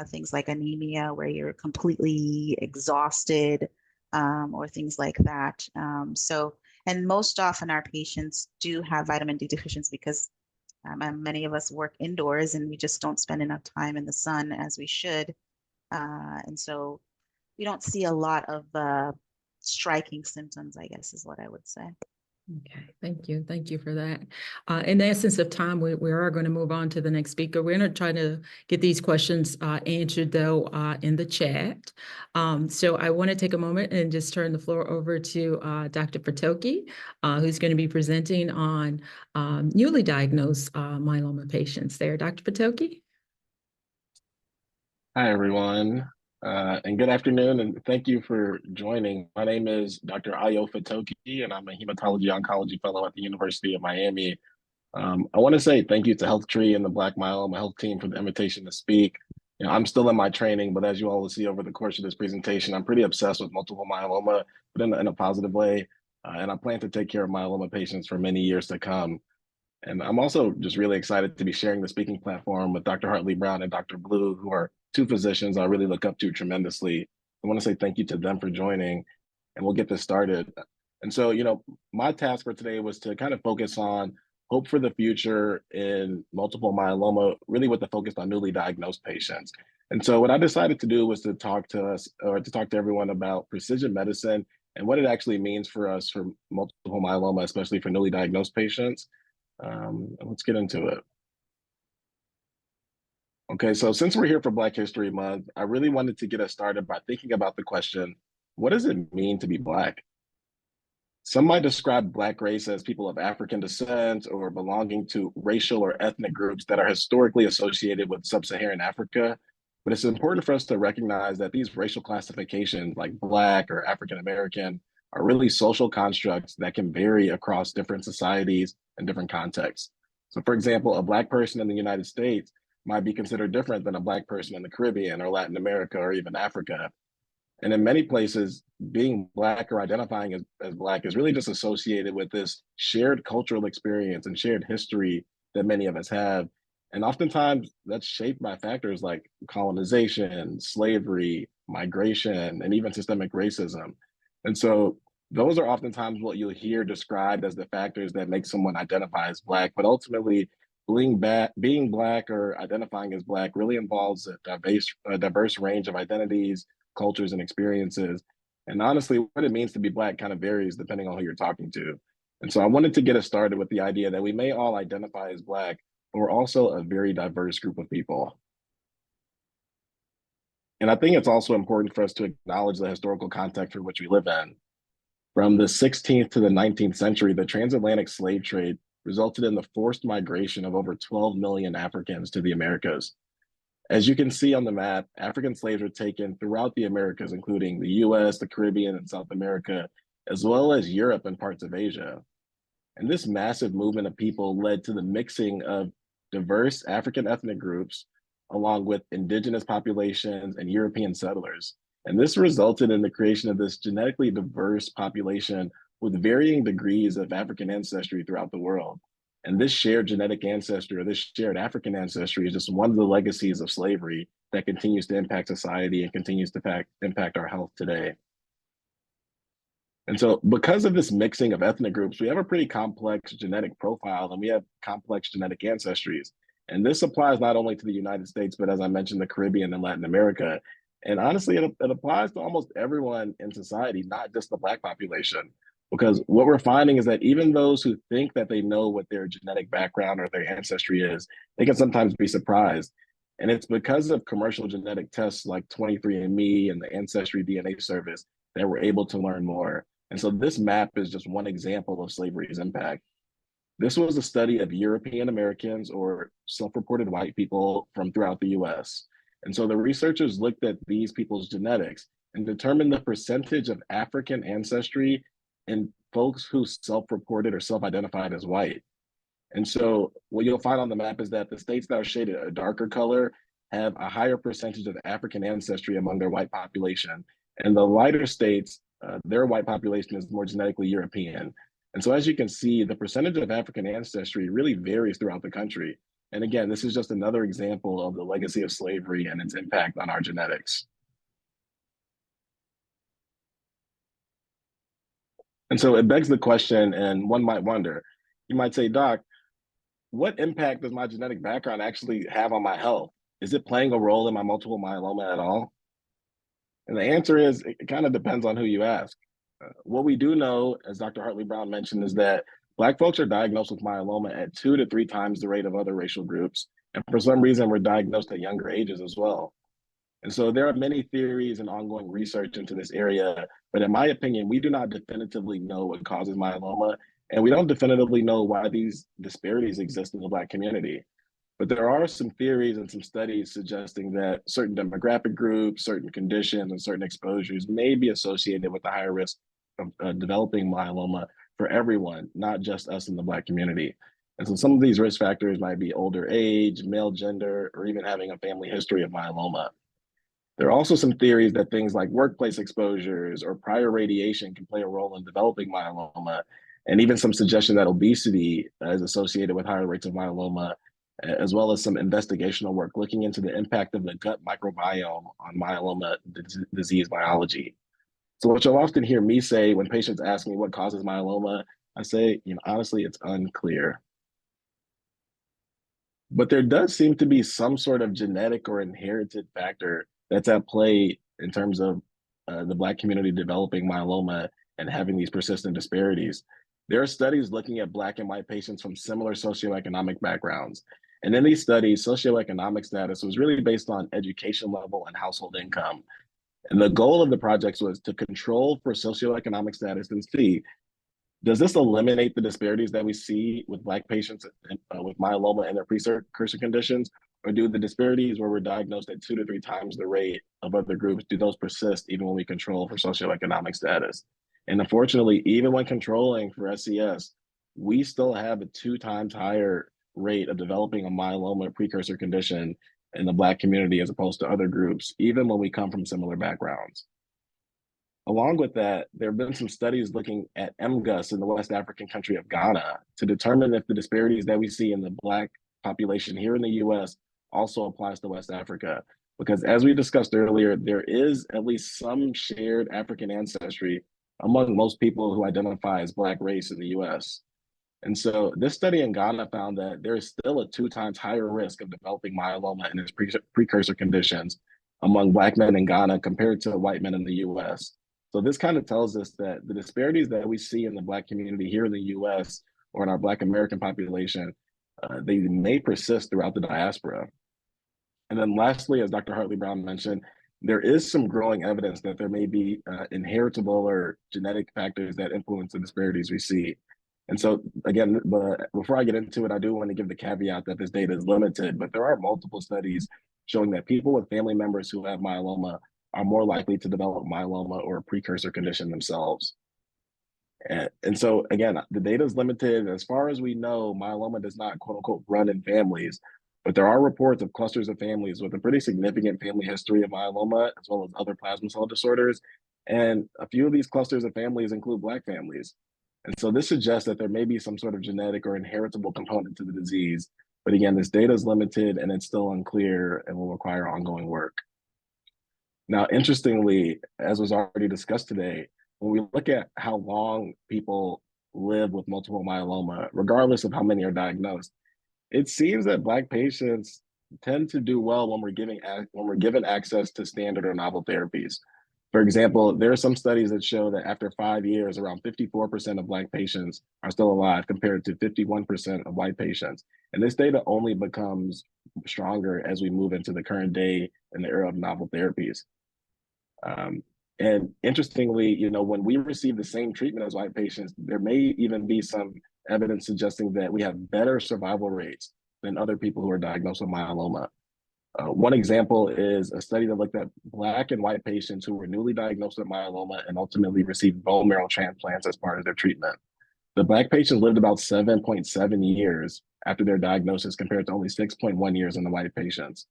things like anemia, where you're completely exhausted, or things like that. And most often our patients do have vitamin D deficiency because and many of us work indoors and we just don't spend enough time in the sun as we should. And so we don't see a lot of striking symptoms, I guess is what I would say. Okay, thank you. Thank you for that. In the essence of time, we are going to move on to the next speaker. We're going to try to get these questions answered, though, in the chat. So I want to take a moment and just turn the floor over to Dr. Fatoki, who's going to be presenting on newly diagnosed myeloma patients there. Dr. Fatoki? Hi, everyone, and good afternoon, and thank you for joining. My name is Dr. Ayo Fatoki, and I'm a hematology oncology fellow at the University of Miami. I want to say thank you to HealthTree and the Black Myeloma Health team for the invitation to speak. I'm still in my training, but as you all will see over the course of this presentation, I'm pretty obsessed with multiple myeloma, but in a positive way, and I plan to take care of myeloma patients for many years to come. And I'm also just really excited to be sharing the speaking platform with Dr. Hartley-Brown and Dr. Blue, who are two physicians I really look up to tremendously. I want to say thank you to them for joining, and we'll get this started. And so, my task for today was to kind of focus on hope for the future in multiple myeloma, really with the focus on newly diagnosed patients. And so what I decided to do was to talk to everyone about precision medicine and what it actually means for us for multiple myeloma, especially for newly diagnosed patients. Let's get into it. Okay, so since we're here for Black History Month, I really wanted to get us started by thinking about the question, what does it mean to be Black? Some might describe Black race as people of African descent or belonging to racial or ethnic groups that are historically associated with sub-Saharan Africa. But it's important for us to recognize that these racial classifications like Black or African American are really social constructs that can vary across different societies and different contexts. So for example, a Black person in the United States might be considered different than a Black person in the Caribbean or Latin America or even Africa. And in many places, being Black or identifying as Black is really just associated with this shared cultural experience and shared history that many of us have. And oftentimes that's shaped by factors like colonization, slavery, migration, and even systemic racism. And so those are oftentimes what you'll hear described as the factors that make someone identify as Black. But ultimately, being Black or identifying as Black really involves a diverse range of identities, cultures, and experiences. And honestly, what it means to be Black kind of varies depending on who you're talking to. And so I wanted to get us started with the idea that we may all identify as Black, but we're also a very diverse group of people. And I think it's also important for us to acknowledge the historical context for which we live in. From the 16th to the 19th century, the transatlantic slave trade resulted in the forced migration of over 12 million Africans to the Americas. As you can see on the map, African slaves were taken throughout the Americas, including the US, the Caribbean, and South America, as well as Europe and parts of Asia. And this massive movement of people led to the mixing of diverse African ethnic groups, along with indigenous populations and European settlers. And this resulted in the creation of this genetically diverse population with varying degrees of African ancestry throughout the world. And this shared genetic ancestry, or this shared African ancestry, is just one of the legacies of slavery that continues to impact society and continues to impact our health today. And so because of this mixing of ethnic groups, we have a pretty complex genetic profile and we have complex genetic ancestries. And this applies not only to the United States, but as I mentioned, the Caribbean and Latin America. And honestly, it applies to almost everyone in society, not just the Black population. Because what we're finding is that even those who think that they know what their genetic background or their ancestry is, they can sometimes be surprised. And it's because of commercial genetic tests like 23andMe and the Ancestry DNA service that we're able to learn more. And so this map is just one example of slavery's impact. This was a study of European Americans or self-reported white people from throughout the US. And so the researchers looked at these people's genetics and determined the percentage of African ancestry in folks who self-reported or self-identified as white. And so what you'll find on the map is that the states that are shaded a darker color have a higher percentage of African ancestry among their white population. And the lighter states, their white population is more genetically European. And so as you can see, the percentage of African ancestry really varies throughout the country. And again, this is just another example of the legacy of slavery and its impact on our genetics. And so it begs the question, and one might wonder, you might say, Doc, what impact does my genetic background actually have on my health? Is it playing a role in my multiple myeloma at all? And the answer is, it kind of depends on who you ask. What we do know, as Dr. Hartley-Brown mentioned, is that Black folks are diagnosed with myeloma at 2 to 3 times the rate of other racial groups. And for some reason, we're diagnosed at younger ages as well. And so there are many theories and ongoing research into this area, but in my opinion, we do not definitively know what causes myeloma, and we don't definitively know why these disparities exist in the Black community. But there are some theories and some studies suggesting that certain demographic groups, certain conditions, and certain exposures may be associated with the higher risk of developing myeloma for everyone, not just us in the Black community. And so some of these risk factors might be older age, male gender, or even having a family history of myeloma. There are also some theories that things like workplace exposures or prior radiation can play a role in developing myeloma, and even some suggestion that obesity is associated with higher rates of myeloma, as well as some investigational work looking into the impact of the gut microbiome on myeloma disease biology. So what you'll often hear me say when patients ask me what causes myeloma, I say, honestly, it's unclear. But there does seem to be some sort of genetic or inherited factor that's at play in terms of the Black community developing myeloma and having these persistent disparities. There are studies looking at Black and white patients from similar socioeconomic backgrounds. And in these studies, socioeconomic status was really based on education level and household income. And the goal of the projects was to control for socioeconomic status and see, does this eliminate the disparities that we see with Black patients with myeloma and their precursor conditions? Or do the disparities where we're diagnosed at 2 to 3 times the rate of other groups, do those persist even when we control for socioeconomic status? And unfortunately, even when controlling for SCS, we still have a 2 times higher rate of developing a myeloma precursor condition in the Black community as opposed to other groups, even when we come from similar backgrounds. Along with that, there have been some studies looking at MGUS in the West African country of Ghana to determine if the disparities that we see in the Black population here in the US also applies to West Africa. Because as we discussed earlier, there is at least some shared African ancestry among most people who identify as Black race in the US. And so this study in Ghana found that there is still a 2 times higher risk of developing myeloma and its precursor conditions among Black men in Ghana compared to white men in the US. So this kind of tells us that the disparities that we see in the Black community here in the US or in our Black American population, they may persist throughout the diaspora. And then lastly, as Dr. Hartley-Brown mentioned, there is some growing evidence that there may be inheritable or genetic factors that influence the disparities we see. And so again, before I get into it, I do want to give the caveat that this data is limited, but there are multiple studies showing that people with family members who have myeloma are more likely to develop myeloma or a precursor condition themselves. And so again, the data is limited. As far as we know, myeloma does not quote unquote run in families, but there are reports of clusters of families with a pretty significant family history of myeloma, as well as other plasma cell disorders. And a few of these clusters of families include Black families. And so this suggests that there may be some sort of genetic or inheritable component to the disease. But again, this data is limited and it's still unclear and will require ongoing work. Now, interestingly, as was already discussed today, when we look at how long people live with multiple myeloma, regardless of how many are diagnosed, it seems that Black patients tend to do well when we're given access to standard or novel therapies. For example, there are some studies that show that after 5 years, around 54% of Black patients are still alive compared to 51% of white patients. And this data only becomes stronger as we move into the current day in the era of novel therapies. And interestingly, when we receive the same treatment as white patients, there may even be some evidence suggesting that we have better survival rates than other people who are diagnosed with myeloma. One example is a study that looked at Black and white patients who were newly diagnosed with myeloma and ultimately received bone marrow transplants as part of their treatment. The Black patients lived about 7.7 years after their diagnosis compared to only 6.1 years in the white patients.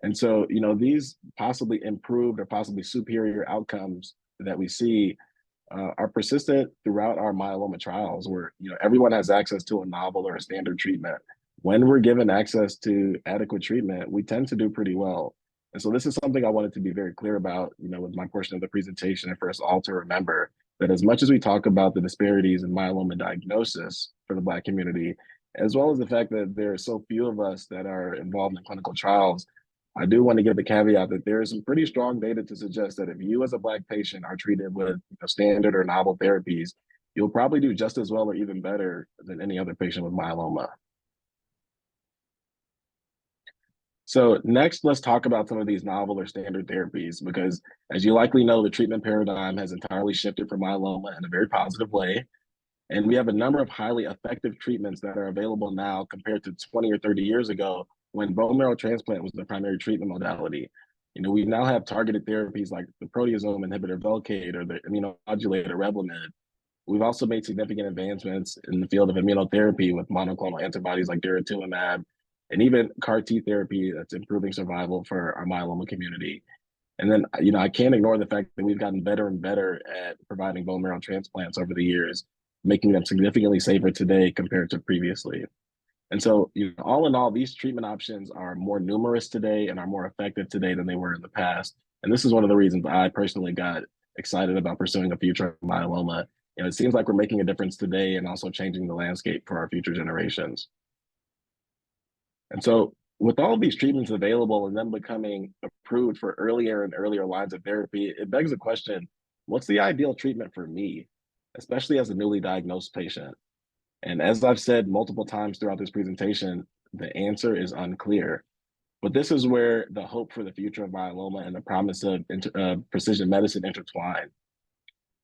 And so, these possibly improved or possibly superior outcomes that we see are persistent throughout our myeloma trials where, everyone has access to a novel or a standard treatment. When we're given access to adequate treatment, we tend to do pretty well. And so this is something I wanted to be very clear about, with my portion of the presentation, and for us all to remember that as much as we talk about the disparities in myeloma diagnosis for the Black community, as well as the fact that there are so few of us that are involved in clinical trials, I do want to give the caveat that there is some pretty strong data to suggest that if you as a Black patient are treated with standard or novel therapies, you'll probably do just as well or even better than any other patient with myeloma. So next, let's talk about some of these novel or standard therapies, because as you likely know, the treatment paradigm has entirely shifted for myeloma in a very positive way. And we have a number of highly effective treatments that are available now compared to 20 or 30 years ago when bone marrow transplant was the primary treatment modality. We now have targeted therapies like the proteasome inhibitor Velcade or the immunomodulator Revlimid. We've also made significant advancements in the field of immunotherapy with monoclonal antibodies like daratumumab, and even CAR T therapy that's improving survival for our myeloma community. And then, I can't ignore the fact that we've gotten better and better at providing bone marrow transplants over the years, making them significantly safer today compared to previously. And so, all in all, these treatment options are more numerous today and are more effective today than they were in the past. And this is one of the reasons I personally got excited about pursuing a future of myeloma. It seems like we're making a difference today and also changing the landscape for our future generations. And so with all of these treatments available and them becoming approved for earlier and earlier lines of therapy, it begs the question, what's the ideal treatment for me, especially as a newly diagnosed patient? And as I've said multiple times throughout this presentation, the answer is unclear. But this is where the hope for the future of myeloma and the promise of precision medicine intertwine.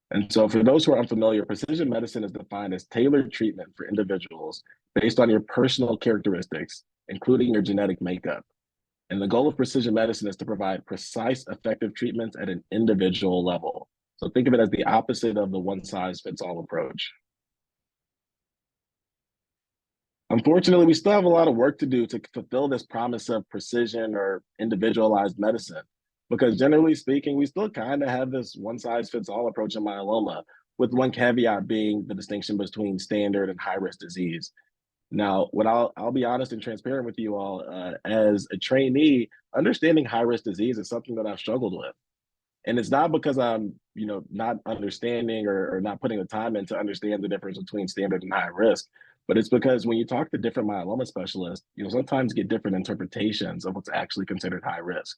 And so for those who are unfamiliar, precision medicine is defined as tailored treatment for individuals based on your personal characteristics, including your genetic makeup. And the goal of precision medicine is to provide precise, effective treatments at an individual level. So think of it as the opposite of the one-size-fits-all approach. Unfortunately, we still have a lot of work to do to fulfill this promise of precision or individualized medicine, because generally speaking, we still kind of have this one-size-fits-all approach in myeloma, with one caveat being the distinction between standard and high-risk disease. Now, what I'll be honest and transparent with you all, as a trainee, understanding high-risk disease is something that I've struggled with. And it's not because I'm, not understanding or not putting the time in to understand the difference between standard and high risk, but it's because when you talk to different myeloma specialists, sometimes get different interpretations of what's actually considered high risk.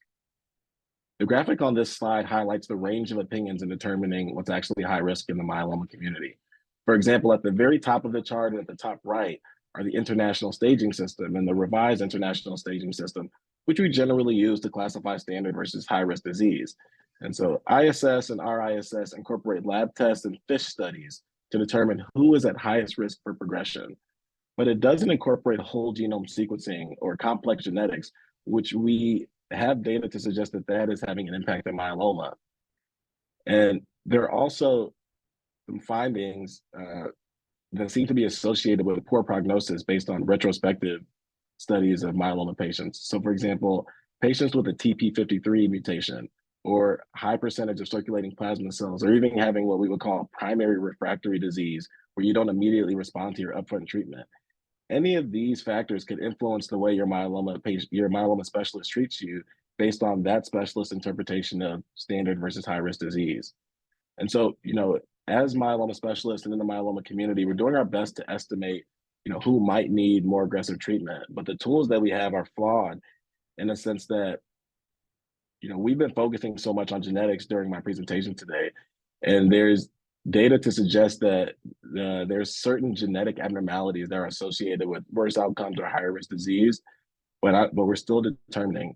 The graphic on this slide highlights the range of opinions in determining what's actually high risk in the myeloma community. For example, at the very top of the chart and at the top right are the international staging system and the revised international staging system, which we generally use to classify standard versus high risk disease. And so ISS and RISS incorporate lab tests and FISH studies to determine who is at highest risk for progression. But it doesn't incorporate whole genome sequencing or complex genetics, which we have data to suggest that is having an impact on myeloma. And there are also some findings that seem to be associated with poor prognosis based on retrospective studies of myeloma patients. So for example, patients with a TP53 mutation or high percentage of circulating plasma cells, or even having what we would call primary refractory disease, where you don't immediately respond to your upfront treatment. Any of these factors could influence the way your myeloma specialist treats you based on that specialist interpretation of standard versus high-risk disease. And so, as myeloma specialists and in the myeloma community, we're doing our best to estimate, who might need more aggressive treatment. But the tools that we have are flawed in the sense that, we've been focusing so much on genetics during my presentation today, and there's data to suggest that there's certain genetic abnormalities that are associated with worse outcomes or higher risk disease, but we're still determining.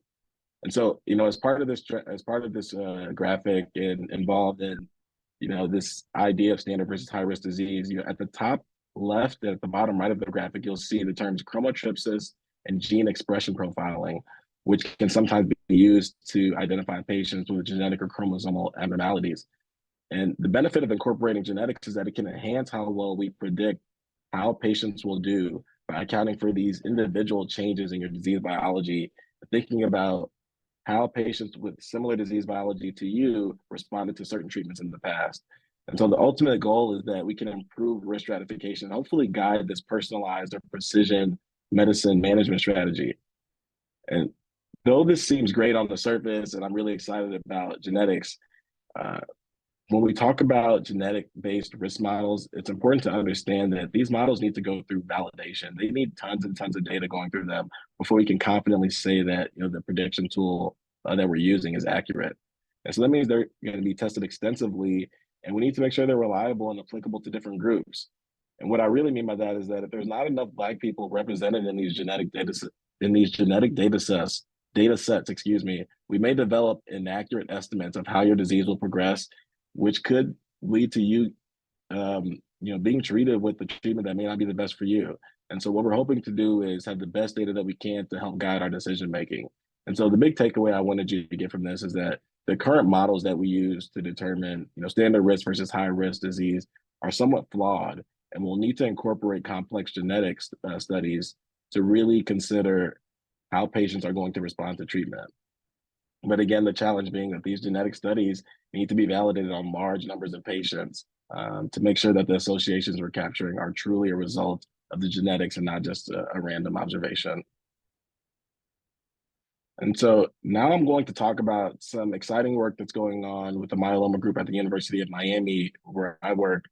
And so, as part of this graphic and involved in, this idea of standard versus high risk disease, at the top left and at the bottom right of the graphic, you'll see the terms chromotripsis and gene expression profiling, which can sometimes be used to identify patients with genetic or chromosomal abnormalities. And the benefit of incorporating genetics is that it can enhance how well we predict how patients will do by accounting for these individual changes in your disease biology, thinking about how patients with similar disease biology to you responded to certain treatments in the past. And so the ultimate goal is that we can improve risk stratification, hopefully guide this personalized or precision medicine management strategy. And though this seems great on the surface, and I'm really excited about genetics, when we talk about genetic-based risk models, it's important to understand that these models need to go through validation. They need tons and tons of data going through them before we can confidently say that the prediction tool that we're using is accurate. And so that means they're going to be tested extensively, and we need to make sure they're reliable and applicable to different groups. And what I really mean by that is that if there's not enough Black people represented in these genetic data sets, we may develop inaccurate estimates of how your disease will progress, which could lead to you, being treated with the treatment that may not be the best for you. And so what we're hoping to do is have the best data that we can to help guide our decision making. And so the big takeaway I wanted you to get from this is that the current models that we use to determine, standard risk versus high risk disease are somewhat flawed, and we'll need to incorporate complex genetics studies to really consider how patients are going to respond to treatment. But again, the challenge being that these genetic studies need to be validated on large numbers of patients to make sure that the associations we're capturing are truly a result of the genetics and not just a random observation. And so now I'm going to talk about some exciting work that's going on with the myeloma group at the University of Miami, where I work,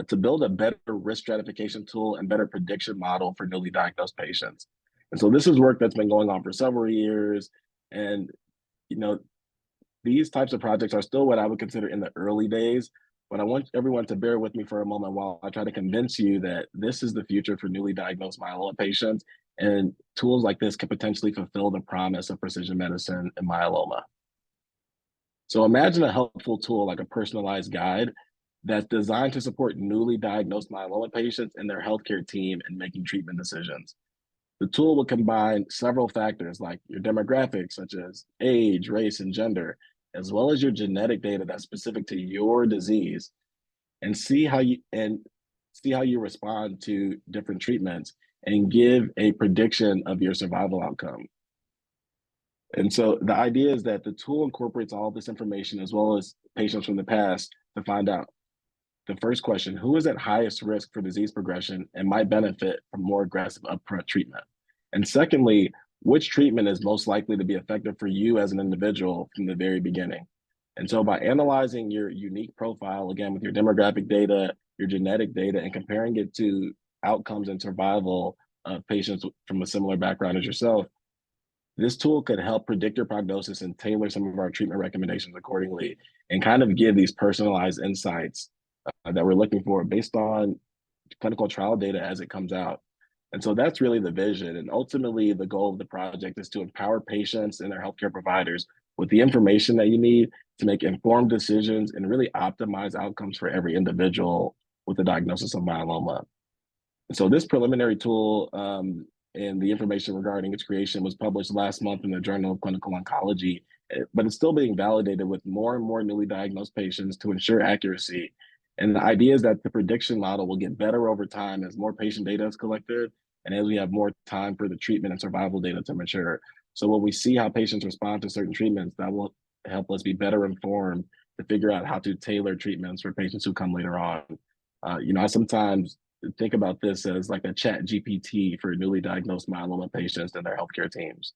to build a better risk stratification tool and better prediction model for newly diagnosed patients. And so this is work that's been going on for several years. And these types of projects are still what I would consider in the early days, but I want everyone to bear with me for a moment while I try to convince you that this is the future for newly diagnosed myeloma patients, and tools like this could potentially fulfill the promise of precision medicine in myeloma. So imagine a helpful tool like a personalized guide that's designed to support newly diagnosed myeloma patients and their healthcare team in making treatment decisions. The tool will combine several factors like your demographics, such as age, race, and gender, as well as your genetic data that's specific to your disease, and see how you respond to different treatments and give a prediction of your survival outcome. And so the idea is that the tool incorporates all this information as well as patients from the past to find out the first question: who is at highest risk for disease progression and might benefit from more aggressive upfront treatment? And secondly, which treatment is most likely to be effective for you as an individual from the very beginning? And so by analyzing your unique profile, again, with your demographic data, your genetic data, and comparing it to outcomes and survival of patients from a similar background as yourself, this tool could help predict your prognosis and tailor some of our treatment recommendations accordingly, and kind of give these personalized insights that we're looking for based on clinical trial data as it comes out. And so that's really the vision. And ultimately, the goal of the project is to empower patients and their healthcare providers with the information that you need to make informed decisions and really optimize outcomes for every individual with a diagnosis of myeloma. And so this preliminary tool and the information regarding its creation was published last month in the Journal of Clinical Oncology, but it's still being validated with more and more newly diagnosed patients to ensure accuracy. And the idea is that the prediction model will get better over time as more patient data is collected and as we have more time for the treatment and survival data to mature. So when we see how patients respond to certain treatments, that will help us be better informed to figure out how to tailor treatments for patients who come later on. I sometimes think about this as like a chat GPT for newly diagnosed myeloma patients and their healthcare teams.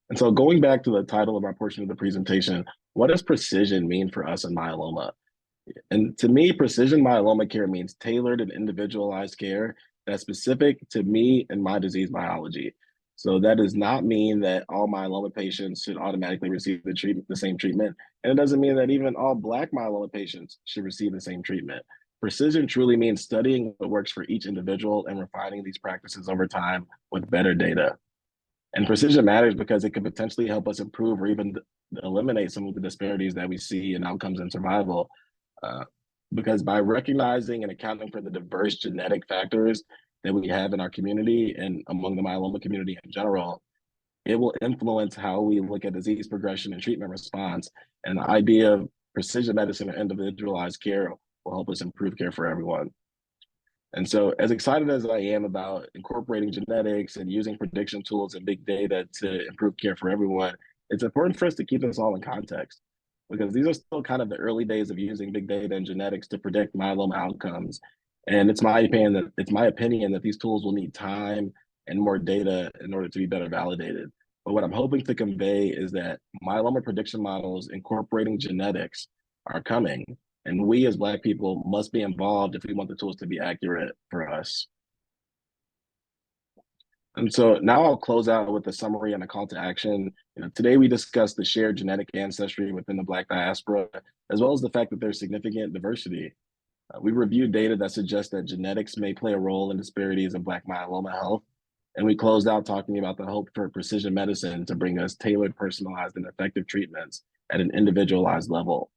And so going back to the title of our portion of the presentation, what does precision mean for us in myeloma? And to me, precision myeloma care means tailored and individualized care that's specific to me and my disease biology. So that does not mean that all myeloma patients should automatically receive the same treatment. And it doesn't mean that even all Black myeloma patients should receive the same treatment. Precision truly means studying what works for each individual and refining these practices over time with better data. And precision matters because it can potentially help us improve or even eliminate some of the disparities that we see in outcomes and survival. Uh, because by recognizing and accounting for the diverse genetic factors that we have in our community and among the myeloma community in general, it will influence how we look at disease progression and treatment response. And the idea of precision medicine or individualized care will help us improve care for everyone. And so, as excited as I am about incorporating genetics and using prediction tools and big data to improve care for everyone, it's important for us to keep this all in context because these are still kind of the early days of using big data and genetics to predict myeloma outcomes. And it's my opinion that these tools will need time and more data in order to be better validated. But what I'm hoping to convey is that myeloma prediction models incorporating genetics are coming, and we as Black people must be involved if we want the tools to be accurate for us. And so now I'll close out with a summary and a call to action. Today we discussed the shared genetic ancestry within the Black diaspora, as well as the fact that there's significant diversity. We reviewed data that suggests that genetics may play a role in disparities in Black myeloma health. And we closed out talking about the hope for precision medicine to bring us tailored, personalized, and effective treatments at an individualized level.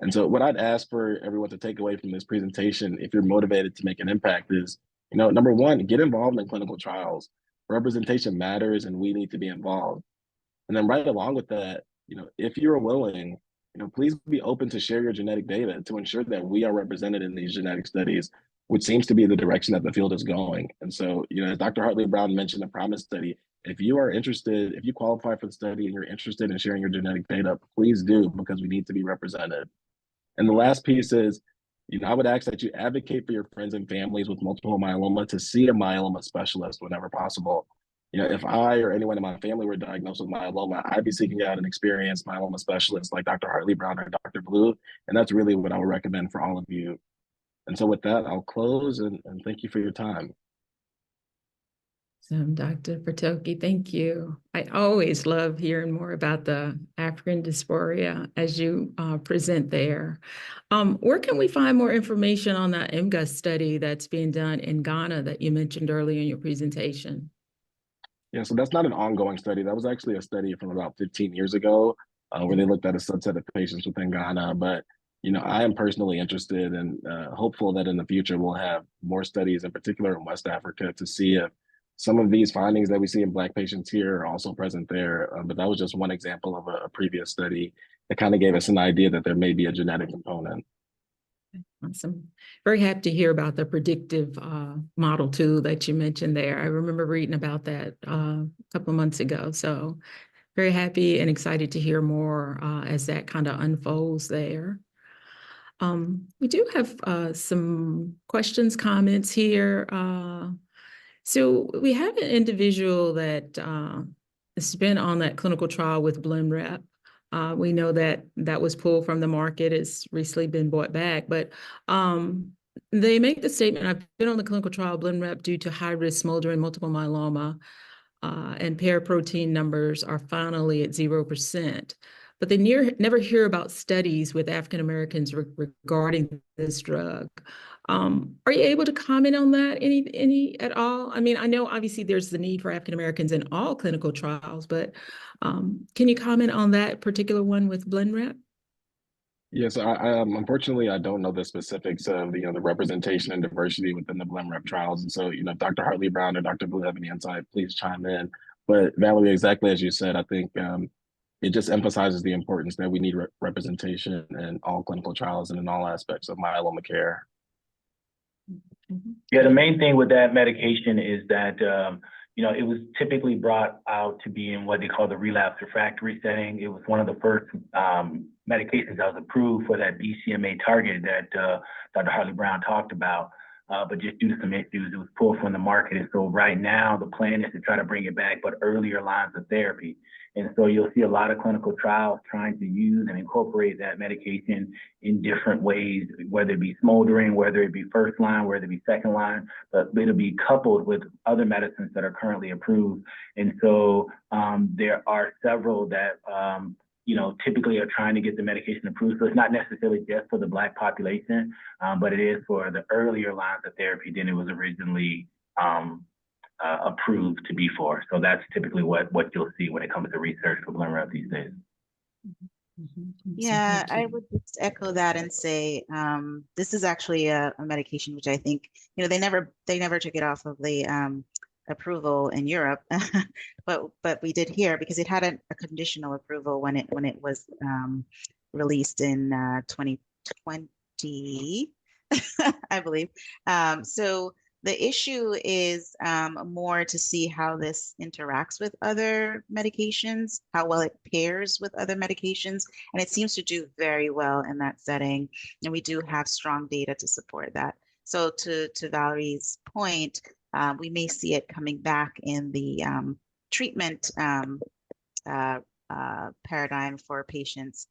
And so what I'd ask for everyone to take away from this presentation, if you're motivated to make an impact, is, number one, get involved in clinical trials. Representation matters and we need to be involved. And then right along with that, if you're willing, please be open to share your genetic data to ensure that we are represented in these genetic studies, which seems to be the direction that the field is going. And so, as Dr. Hartley-Brown mentioned, the PROMISE study, if you are interested, if you qualify for the study and you're interested in sharing your genetic data, please do, because we need to be represented. And the last piece is, I would ask that you advocate for your friends and families with multiple myeloma to see a myeloma specialist whenever possible. If I or anyone in my family were diagnosed with myeloma, I'd be seeking out an experienced myeloma specialist like Dr. Hartley-Brown or Dr. Blue. And that's really what I would recommend for all of you. And so with that, I'll close and thank you for your time. Dr. Fatoki, thank you. I always love hearing more about the African dysphoria as you present there. Where can we find more information on that MGUS study that's being done in Ghana that you mentioned earlier in your presentation? Yeah, so that's not an ongoing study. That was actually a study from about 15 years ago where they looked at a subset of patients within Ghana. But, I am personally interested and hopeful that in the future we'll have more studies, in particular in West Africa, to see if some of these findings that we see in Black patients here are also present there. But that was just one example of a previous study that kind of gave us an idea that there may be a genetic component. Awesome. Very happy to hear about the predictive model tool that you mentioned there. I remember reading about that a couple of months ago. So very happy and excited to hear more as that kind of unfolds there. We do have some questions, comments here. So we have an individual that has been on that clinical trial with Blenrep. We know that that was pulled from the market. It's recently been bought back, but they make the statement, I've been on the clinical trial Blenrep due to high-risk smoldering multiple myeloma, and paraprotein numbers are finally at 0%. But they never hear about studies with African Americans regarding this drug. Are you able to comment on that any at all? I mean, I know obviously there's the need for African Americans in all clinical trials, but can you comment on that particular one with Blenrep? Yes, unfortunately, I don't know the specifics of the representation and diversity within the Blenrep trials. And so, if Dr. Hartley-Brown or Dr. Blue have any insight, please chime in. But Valerie, exactly as you said, I think it just emphasizes the importance that we need representation in all clinical trials and in all aspects of myeloma care. Yeah, the main thing with that medication is that, it was typically brought out to be in what they call the relapse refractory setting. It was one of the first medications that was approved for that BCMA target that Dr. Hartley-Brown talked about. but just due to some issues, it was pulled from the market. And so right now, the plan is to try to bring it back, but earlier lines of therapy. And so you'll see a lot of clinical trials trying to use and incorporate that medication in different ways, whether it be smoldering, whether it be first line, whether it be second line, but it'll be coupled with other medicines that are currently approved. And so there are several that, typically are trying to get the medication approved. So it's not necessarily just for the Black population, but it is for the earlier lines of therapy than it was originally approved to be for. So that's typically what you'll see when it comes to research for Blenrep these days. Yeah, I would just echo that and say this is actually a medication which I think they never took it off of the approval in Europe, but we did here because it had a conditional approval when it was released in 2020, I believe. So the issue is more to see how this interacts with other medications, how well it pairs with other medications, and it seems to do very well in that setting. And we do have strong data to support that. So to Valerie's point, we may see it coming back in the treatment paradigm for patients.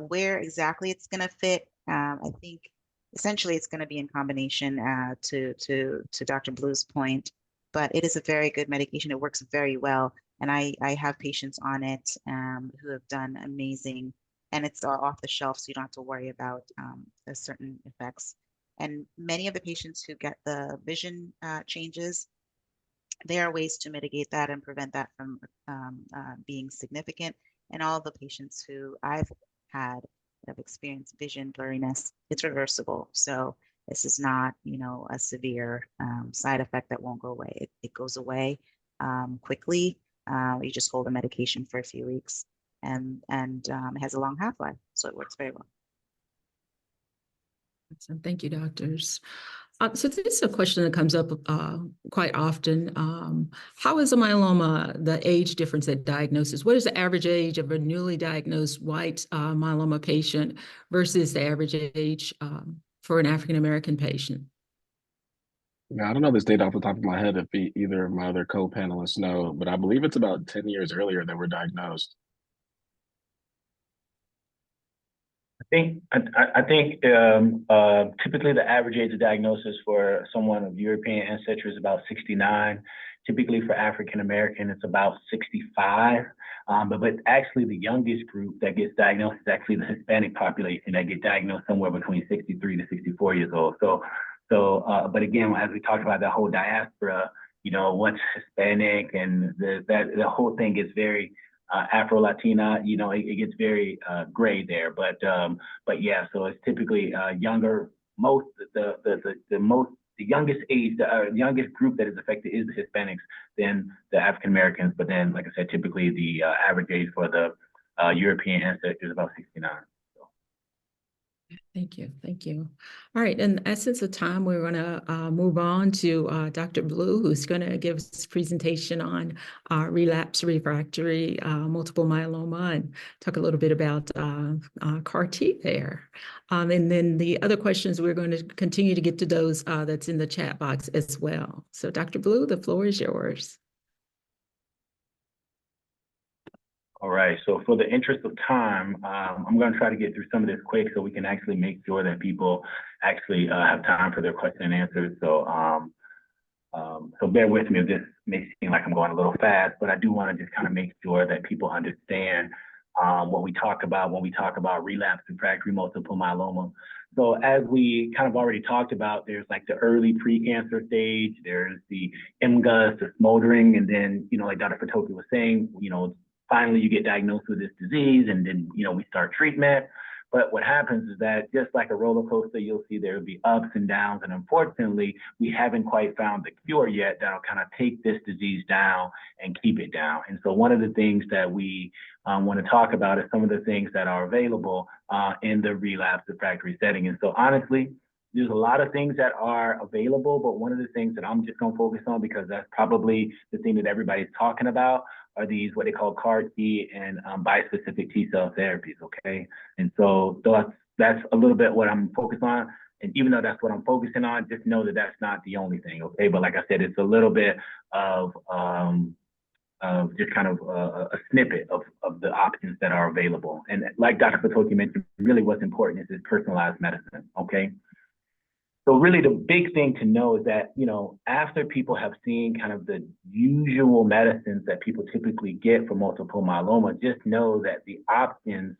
Where exactly it's going to fit, I think essentially it's going to be in combination to Dr. Blue's point, but it is a very good medication. It works very well. And I have patients on it who have done amazing, and it's off the shelf, so you don't have to worry about certain effects. And many of the patients who get the vision changes, there are ways to mitigate that and prevent that from being significant. And all the patients who I've had that have experienced vision blurriness, it's reversible. So this is not, a severe side effect that won't go away. It goes away quickly. You just hold the medication for a few weeks, and it has a long half-life, so it works very well. Thank you, doctors. So this is a question that comes up quite often. How is a myeloma, the age difference at diagnosis? What is the average age of a newly diagnosed white myeloma patient versus the average age for an African-American patient? Yeah, I don't know this data off the top of my head if either of my other co-panelists know, but I believe it's about 10 years earlier that we're diagnosed. I think typically the average age of diagnosis for someone of European ancestry is about 69. Typically for African American, it's about 65. But actually the youngest group that gets diagnosed is actually the Hispanic population that get diagnosed somewhere between 63 to 64 years old. So but again, as we talked about that whole diaspora, what's Hispanic and the whole thing gets very Afro-Latina, it gets very gray there, but yeah, so it's typically younger. The youngest age, the youngest group that is affected is the Hispanics, then the African Americans, but then, like I said, typically the average age for the European ancestors is about 69. Thank you. Thank you. All right. In the essence of time, we're going to move on to Dr. Blue, who's going to give us a presentation on relapse refractory multiple myeloma and talk a little bit about CAR-T there. And then the other questions, we're going to continue to get to those that's in the chat box as well. So Dr. Blue, the floor is yours. All right, so for the interest of time, I'm going to try to get through some of this quick so we can actually make sure that people actually have time for their question and answers. So bear with me if this may seem like I'm going a little fast, but I do want to just kind of make sure that people understand what we talk about when we talk about relapse refractory multiple myeloma. So as we kind of already talked about, there's like the early pre-cancer stage, there's the MGUS, the smoldering, and then, like Dr. Fatoki was saying, finally you get diagnosed with this disease, and then, we start treatment. But what happens is that just like a roller coaster, you'll see there'll be ups and downs. And unfortunately, we haven't quite found the cure yet that'll kind of take this disease down and keep it down. And so one of the things that we want to talk about is some of the things that are available in the relapse refractory setting. And so honestly, there's a lot of things that are available, but one of the things that I'm just going to focus on, because that's probably the thing that everybody's talking about, are these what they call CAR-T and bispecific T-cell therapies, okay? And so that's a little bit what I'm focused on. And even though that's what I'm focusing on, just know that that's not the only thing, okay? But like I said, it's a little bit of just kind of a snippet of the options that are available. And like Dr. Fatoki mentioned, really what's important is this personalized medicine, okay? So really the big thing to know is that, you know, after people have seen kind of the usual medicines that people typically get for multiple myeloma, just know that the options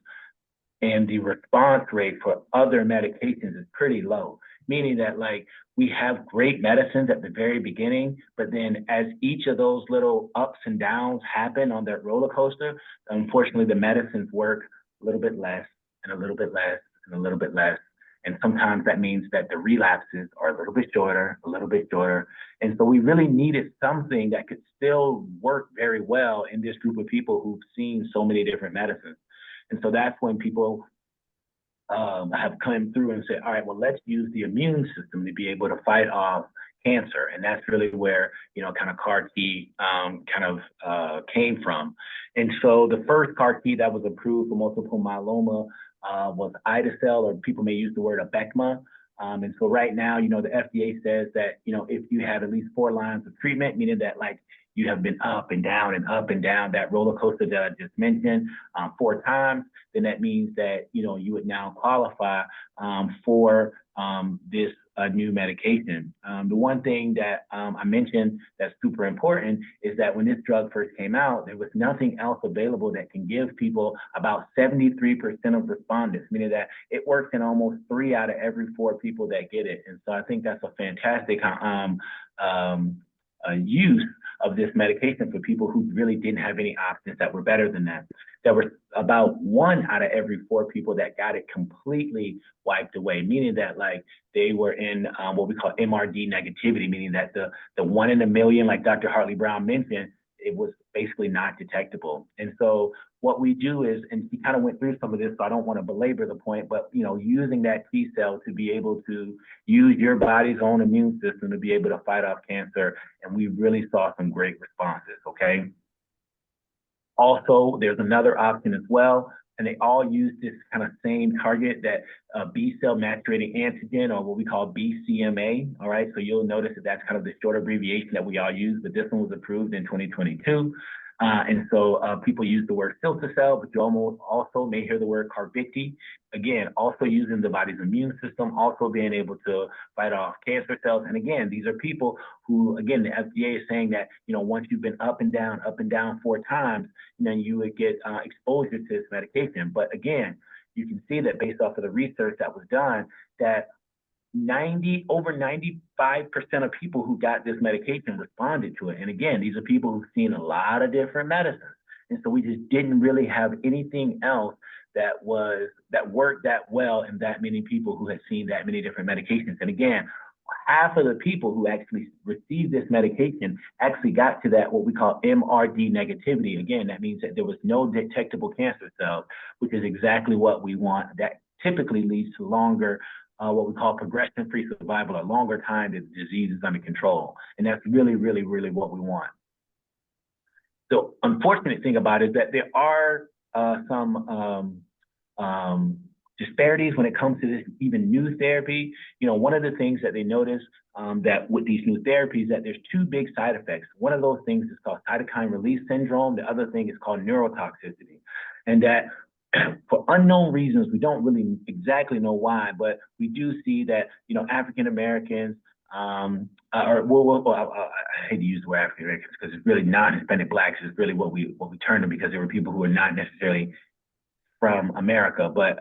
and the response rate for other medications is pretty low, meaning that like we have great medicines at the very beginning, but then as each of those little ups and downs happen on that roller coaster, unfortunately the medicines work a little bit less and a little bit less and a little bit less. And sometimes that means that the relapses are a little bit shorter, a little bit shorter. And so we really needed something that could still work very well in this group of people who've seen so many different medicines. And so that's when people have come through and said, all right, well, let's use the immune system to be able to fight off cancer. And that's really where, you know, kind of CAR T came from. And so the first CAR T that was approved for multiple myeloma was ide-cel, or people may use the word Abecma. And so right now, you know, the FDA says that, you know, if you have at least 4 lines of treatment, meaning that like you have been up and down and up and down that roller coaster that I just mentioned 4 times, then that means that, you know, you would now qualify for this new medication. The one thing that I mentioned that's super important is that when this drug first came out, there was nothing else available that can give people about 73% of respondents, meaning that it works in almost 3 out of every 4 people that get it. And so I think that's a fantastic use of this medication for people who really didn't have any options that were better than that. There were about 1 out of every 4 people that got it completely wiped away, meaning that like they were in what we call MRD negativity, meaning that the 1 in a million, like Dr. Hartley-Brown mentioned, it was basically not detectable. And so what we do is, and he kind of went through some of this, so I don't want to belabor the point, but you know, using that T cell to be able to use your body's own immune system to be able to fight off cancer, and we really saw some great responses, okay? Also, there's another option as well, and they all use this kind of same target, that B cell maturating antigen, or what we call BCMA, all right? So you'll notice that that's kind of the short abbreviation that we all use, but this one was approved in 2022. And so people use the word cilta-cel, but you almost also may hear the word Carvykti. Again, also using the body's immune system, also being able to fight off cancer cells. And again, these are people who, again, the FDA is saying that, you know, once you've been up and down 4 times, then you would get exposure to this medication. But again, you can see that based off of the research that was done, that over 95% of people who got this medication responded to it. And again, these are people who've seen a lot of different medicines. And so we just didn't really have anything else that worked that well in that many people who had seen that many different medications. And again, half of the people who actually received this medication actually got to that, what we call MRD negativity. Again, that means that there was no detectable cancer cells, which is exactly what we want. That typically leads to longer what we call progression-free survival, a longer time that the disease is under control. And that's really, really, really what we want. The unfortunate thing about it is that there are some disparities when it comes to this even new therapy. You know, one of the things that they notice that with these new therapies, that there's 2 big side effects. One of those things is called cytokine release syndrome. The other thing is called neurotoxicity. And that for unknown reasons, we don't really exactly know why, but we do see that, you know, African Americans, I hate to use the word African Americans because it's really non-Hispanic Blacks is really what we term them, because there were people who are not necessarily from America, but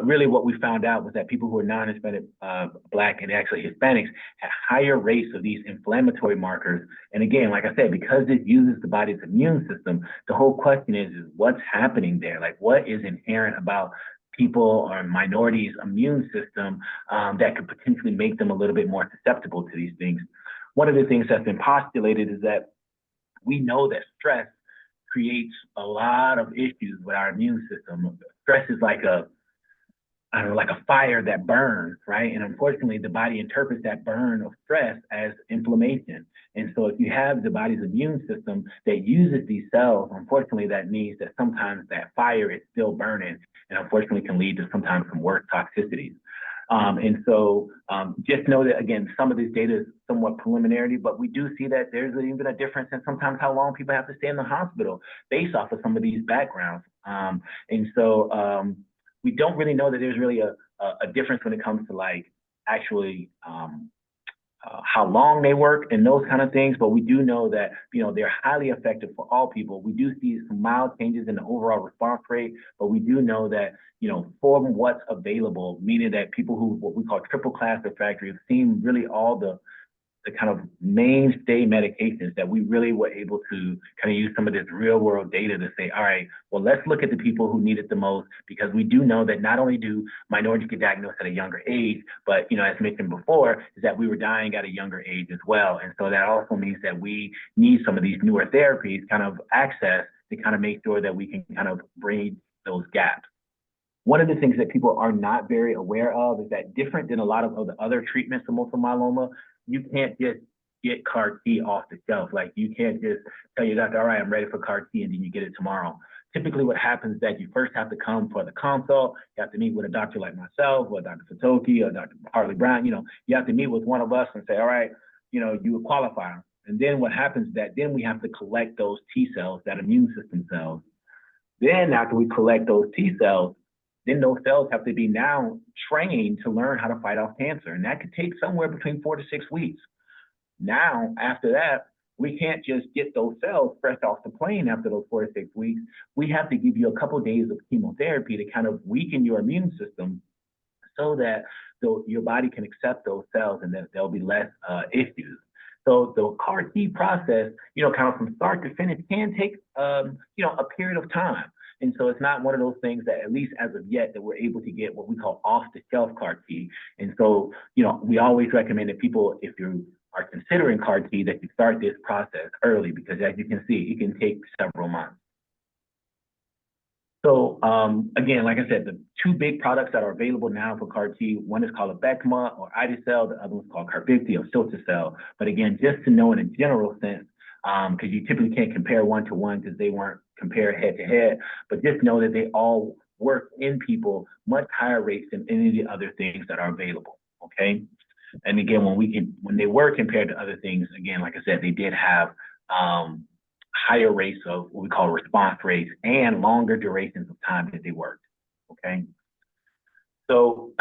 really what we found out was that people who are non-Hispanic Black and actually Hispanics had higher rates of these inflammatory markers. And again, like I said, because it uses the body's immune system, the whole question is what's happening there? Like, what is inherent about people or minorities' immune system that could potentially make them a little bit more susceptible to these things? One of the things that's been postulated is that we know that stress creates a lot of issues with our immune system. Stress is like a fire that burns, right? And unfortunately, the body interprets that burn of stress as inflammation. And so if you have the body's immune system that uses these cells, unfortunately, that means that sometimes that fire is still burning, and unfortunately can lead to sometimes some worse toxicities. And so just know that, again, some of this data is somewhat preliminary, but we do see that there's even a difference in sometimes how long people have to stay in the hospital based off of some of these backgrounds. And so we don't really know that there's really a difference when it comes to like actually how long they work and those kind of things, but we do know that, you know, they're highly effective for all people. We do see some mild changes in the overall response rate, but we do know that, you know, for what's available, meaning that people who, what we call triple class refractory, have seen really all the kind of mainstay medications, that we really were able to kind of use some of this real world data to say, all right, well, let's look at the people who need it the most, because we do know that not only do minorities get diagnosed at a younger age, but, you know, as mentioned before, is that we were dying at a younger age as well. And so that also means that we need some of these newer therapies kind of access to kind of make sure that we can kind of bridge those gaps. One of the things that people are not very aware of is that, different than a lot of the other treatments for multiple myeloma, you can't just get CAR T off the shelf. Like, you can't just tell your doctor, all right, I'm ready for CAR T, and then you get it tomorrow. Typically what happens is that you first have to come for the consult. You have to meet with a doctor like myself, or Dr. Fatoki, or Dr. Hartley-Brown. You know, you have to meet with one of us and say, all right, you know, you qualify. And then what happens is that then we have to collect those T cells, that immune system cells. Then after we collect those T cells, then those cells have to be now trained to learn how to fight off cancer. And that could take somewhere between 4 to 6 weeks. Now, after that, we can't just get those cells fresh off the plane after those 4 to 6 weeks. We have to give you a couple of days of chemotherapy to kind of weaken your immune system so that your body can accept those cells and that there'll be less issues. So the CAR T process, you know, kind of from start to finish, can take, you know, a period of time. And so it's not one of those things that, at least as of yet, that we're able to get what we call off-the-shelf CAR T. And so, you know, we always recommend that people, if you are considering CAR T, that you start this process early, because as you can see, it can take several months. So again, like I said, the two big products that are available now for CAR T, one is called Abecma or Ide-cel, the other one's called Carvykti or Cilta-cel. But again, just to know in a general sense, because you typically can't compare one to one because they weren't compared head to head, but just know that they all work in people much higher rates than any of the other things that are available, okay? And again, when they were compared to other things, again, like I said, they did have higher rates of what we call response rates and longer durations of time that they worked, okay? So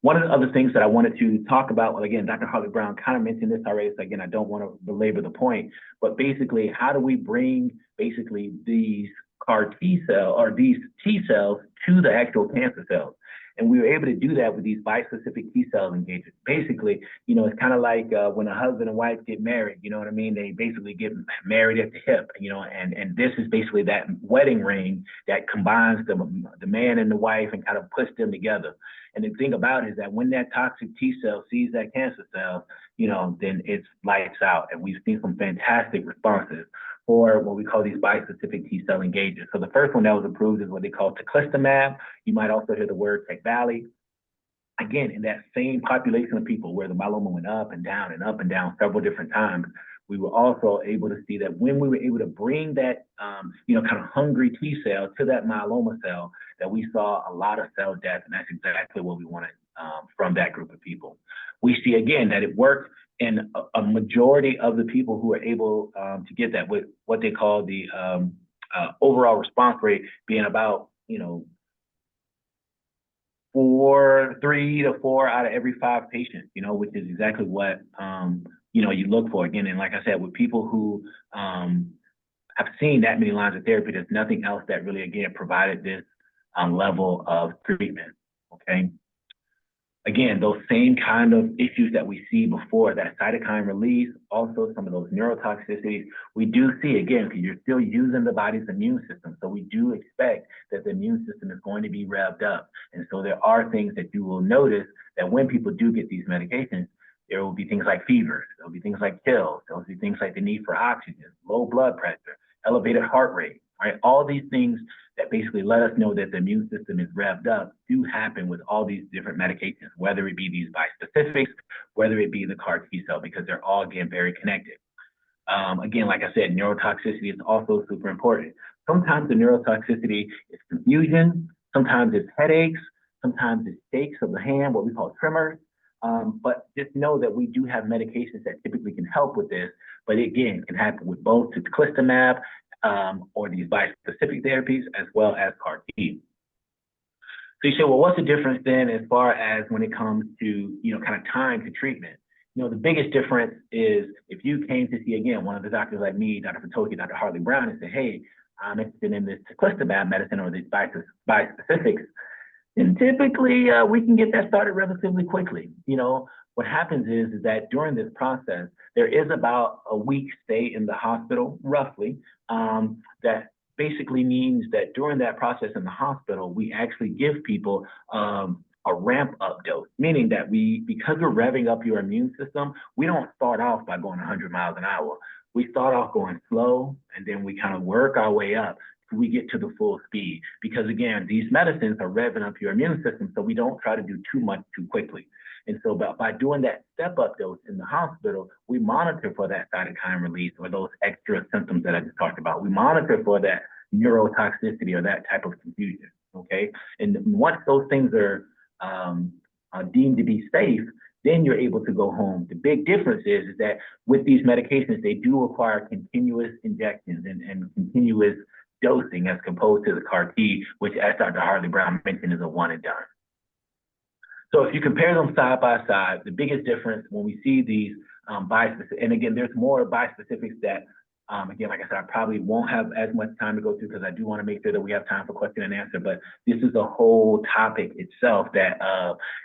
one of the other things that I wanted to talk about, well, again, Dr. Hartley-Brown kind of mentioned this already, so again, I don't want to belabor the point, but basically, how do we bring basically these CAR T cells or these T cells to the actual cancer cells? And we were able to do that with these bispecific T cell engagers. Basically, you know, it's kind of like when a husband and wife get married, you know what I mean? They basically get married at the hip, you know, and this is basically that wedding ring that combines the man and the wife and kind of puts them together. And the thing about it is that when that toxic T cell sees that cancer cell, you know, then it's lights out. And we've seen some fantastic responses for what we call these bispecific T cell engagers. So the first one that was approved is what they call teclistamab. You might also hear the word Tecvali. Again, in that same population of people where the myeloma went up and down several different times, we were also able to see that when we were able to bring that, you know, kind of hungry T cell to that myeloma cell, that we saw a lot of cell death, and that's exactly what we wanted from that group of people. We see again that it worked in a majority of the people who were able to get that, with what they call the overall response rate being about, you know, 3 to 4 out of every 5 patients, you know, which is exactly what, you know, you look for. Again, and like I said, with people who have seen that many lines of therapy, there's nothing else that really, again, provided this level of treatment, okay? Again, those same kind of issues that we see before, that cytokine release, also some of those neurotoxicities, we do see, again, because you're still using the body's immune system. So we do expect that the immune system is going to be revved up. And so there are things that you will notice that when people do get these medications, there will be things like fevers, there will be things like chills, there will be things like the need for oxygen, low blood pressure, elevated heart rate, right? All these things that basically let us know that the immune system is revved up do happen with all these different medications, whether it be these bispecifics, whether it be the CAR T cell, because they're all, again, very connected. Again, like I said, neurotoxicity is also super important. Sometimes the neurotoxicity is confusion, sometimes it's headaches, sometimes it's shakes of the hand, what we call tremors. But just know that we do have medications that typically can help with this. But again, can happen with both teclistamab or these bispecific therapies as well as CAR T. So you say, well, what's the difference then as far as when it comes to, kind of time to treatment? The biggest difference is if you came to see, again, one of the doctors like me, Dr. Fatoki, Dr. Hartley-Brown, and say, hey, I'm interested in this teclistamab medicine or these bispecifics, then typically we can get that started relatively quickly. What happens is that during this process, there is about a week stay in the hospital, roughly, that basically means that during that process in the hospital, we actually give people a ramp up dose, meaning that because we're revving up your immune system, we don't start off by going 100 miles an hour. We start off going slow, and then we kind of work our way up till we get to the full speed. Because again, these medicines are revving up your immune system, so we don't try to do too much too quickly. And so by doing that step-up dose in the hospital, we monitor for that cytokine release or those extra symptoms that I just talked about. We monitor for that neurotoxicity or that type of confusion, okay? And once those things are deemed to be safe, then you're able to go home. The big difference is that with these medications, they do require continuous injections and continuous dosing as opposed to the CAR T, which, as Dr. Hartley-Brown mentioned, is a one and done. So if you compare them side by side, the biggest difference when we see these bispecific, and again, there's more bispecifics that, again, like I said, I probably won't have as much time to go through because I do want to make sure that we have time for question and answer, but this is a whole topic itself that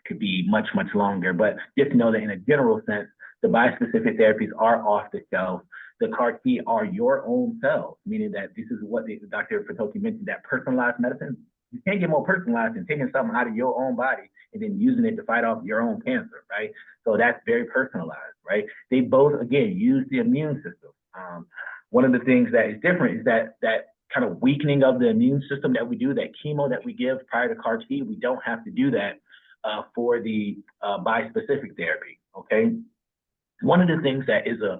could be much, much longer. But just know that in a general sense, the bispecific therapies are off the shelf. The CAR T are your own cells, meaning that this is what Dr. Fatoki mentioned, that personalized medicine. You can't get more personalized than taking something out of your own body and then using it to fight off your own cancer, right? So that's very personalized, right? They both, again, use the immune system. One of the things that is different is that kind of weakening of the immune system that we do, that chemo that we give prior to CAR T, we don't have to do that for the bispecific therapy, okay? One of the things that is a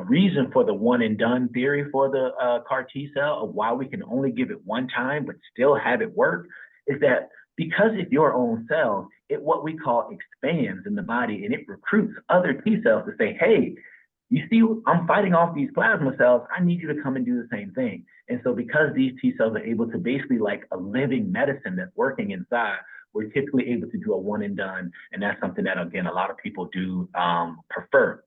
reason for the one and done theory for the CAR T cell of why we can only give it one time but still have it work is that because it's your own cell, it what we call expands in the body and it recruits other T cells to say, hey, you see, I'm fighting off these plasma cells. I need you to come and do the same thing. And so because these T cells are able to basically like a living medicine that's working inside, we're typically able to do a one and done. And that's something that, again, a lot of people do prefer.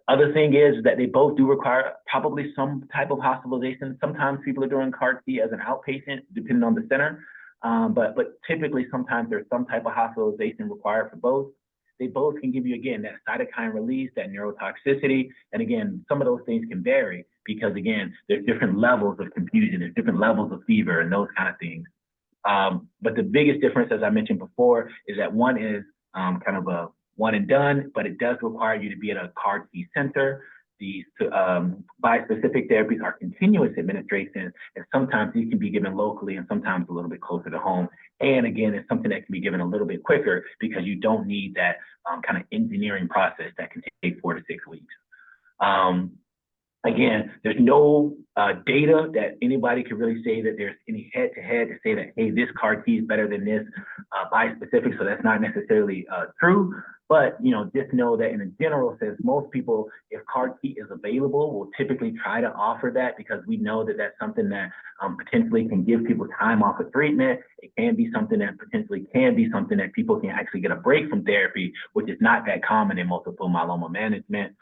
Other thing is that they both do require probably some type of hospitalization. Sometimes people are doing CAR T as an outpatient, depending on the center. But typically, sometimes there's some type of hospitalization required for both. They both can give you, again, that cytokine release, that neurotoxicity. And again, some of those things can vary because, again, there's different levels of confusion, there's different levels of fever and those kind of things. But the biggest difference, as I mentioned before, is that one is kind of a one and done, but it does require you to be at a CAR T center. These bispecific therapies are continuous administration, and sometimes these can be given locally and sometimes a little bit closer to home. And again, it's something that can be given a little bit quicker because you don't need that kind of engineering process that can take 4 to 6 weeks. Again, there's no data that anybody can really say that there's any head-to-head to say that, hey, this CAR T is better than this bispecific, so that's not necessarily true. But, just know that in a general sense, most people, if CAR T is available, will typically try to offer that because we know that that's something that potentially can give people time off of treatment. It can be something that potentially can be something that people can actually get a break from therapy, which is not that common in multiple myeloma management.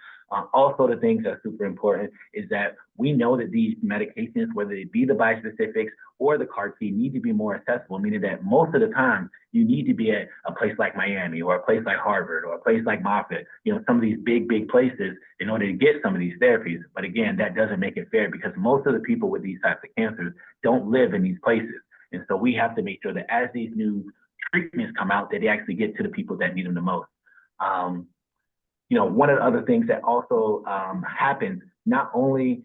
Also, the things that are super important is that we know that these medications, whether it be the bispecifics or the CAR T, need to be more accessible, meaning that most of the time you need to be at a place like Miami or a place like Harvard or a place like Moffitt, some of these big places in order to get some of these therapies. But again, that doesn't make it fair because most of the people with these types of cancers don't live in these places. And so we have to make sure that as these new treatments come out, that they actually get to the people that need them the most. One of the other things that also happens, not only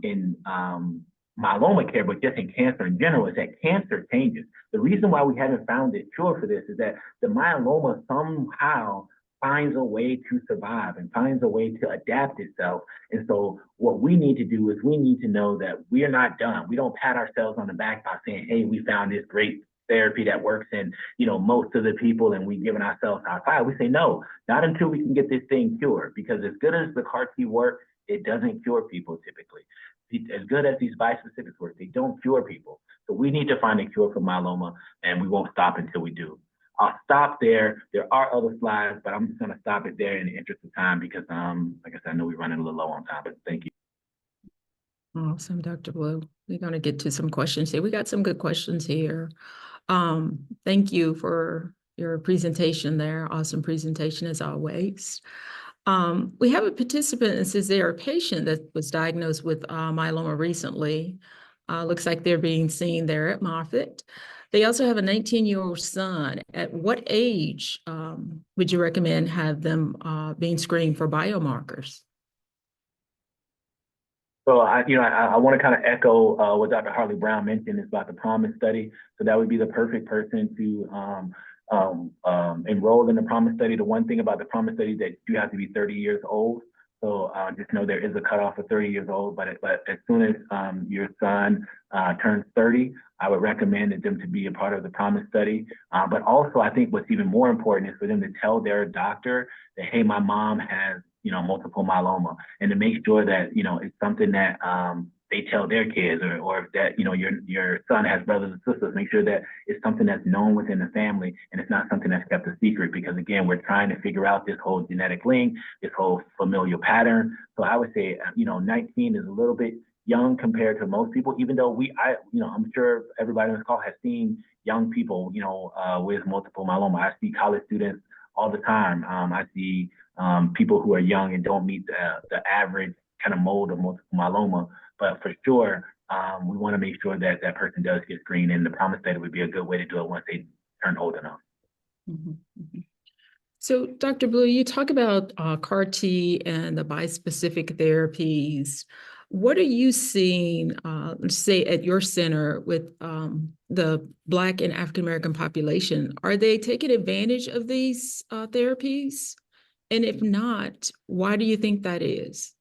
in myeloma care, but just in cancer in general, is that cancer changes. The reason why we haven't found a cure for this is that the myeloma somehow finds a way to survive and finds a way to adapt itself. And so what we need to do is we need to know that we're not done. We don't pat ourselves on the back by saying, hey, we found this great therapy that works in, most of the people, and we've given ourselves high five. We say, no, not until we can get this thing cured, because as good as the CAR T work, it doesn't cure people typically. As good as these bispecifics work, they don't cure people. So we need to find a cure for myeloma, and we won't stop until we do. I'll stop there. There are other slides, but I'm just going to stop it there in the interest of time because, like I said, I know we're running a little low on time, but thank you. Awesome, Dr. Blue. We're going to get to some questions here. We got some good questions here. Thank you for your presentation there. Awesome presentation as always. We have a participant that says they are a patient that was diagnosed with myeloma recently. Looks like they're being seen there at Moffitt. They also have a 19-year-old son. At what age would you recommend have them being screened for biomarkers? So I want to kind of echo what Dr. Hartley-Brown mentioned about the PROMISE study. So that would be the perfect person to enroll in the PROMISE study. The one thing about the PROMISE study is that you have to be 30 years old. So just know there is a cutoff of 30 years old, but as soon as your son turns 30, I would recommend them to be a part of the PROMISE study. But also, I think what's even more important is for them to tell their doctor that, hey, my mom has, multiple myeloma, and to make sure that, it's something that they tell their kids, or if that, your son has brothers and sisters, make sure that it's something that's known within the family and it's not something that's kept a secret, because again, we're trying to figure out this whole genetic link, this whole familial pattern. So I would say, 19 is a little bit young compared to most people, even though I'm sure everybody on this call has seen young people, with multiple myeloma. I see college students all the time. I see people who are young and don't meet the average kind of mold of multiple myeloma. But for sure, we want to make sure that that person does get screened, and the PROMISE study would be a good way to do it once they turn old enough. Mm-hmm. Mm-hmm. So, Dr. Blue, you talk about CAR T and the bispecific therapies. What are you seeing, say, at your center with the Black and African American population? Are they taking advantage of these therapies? And if not, why do you think that is?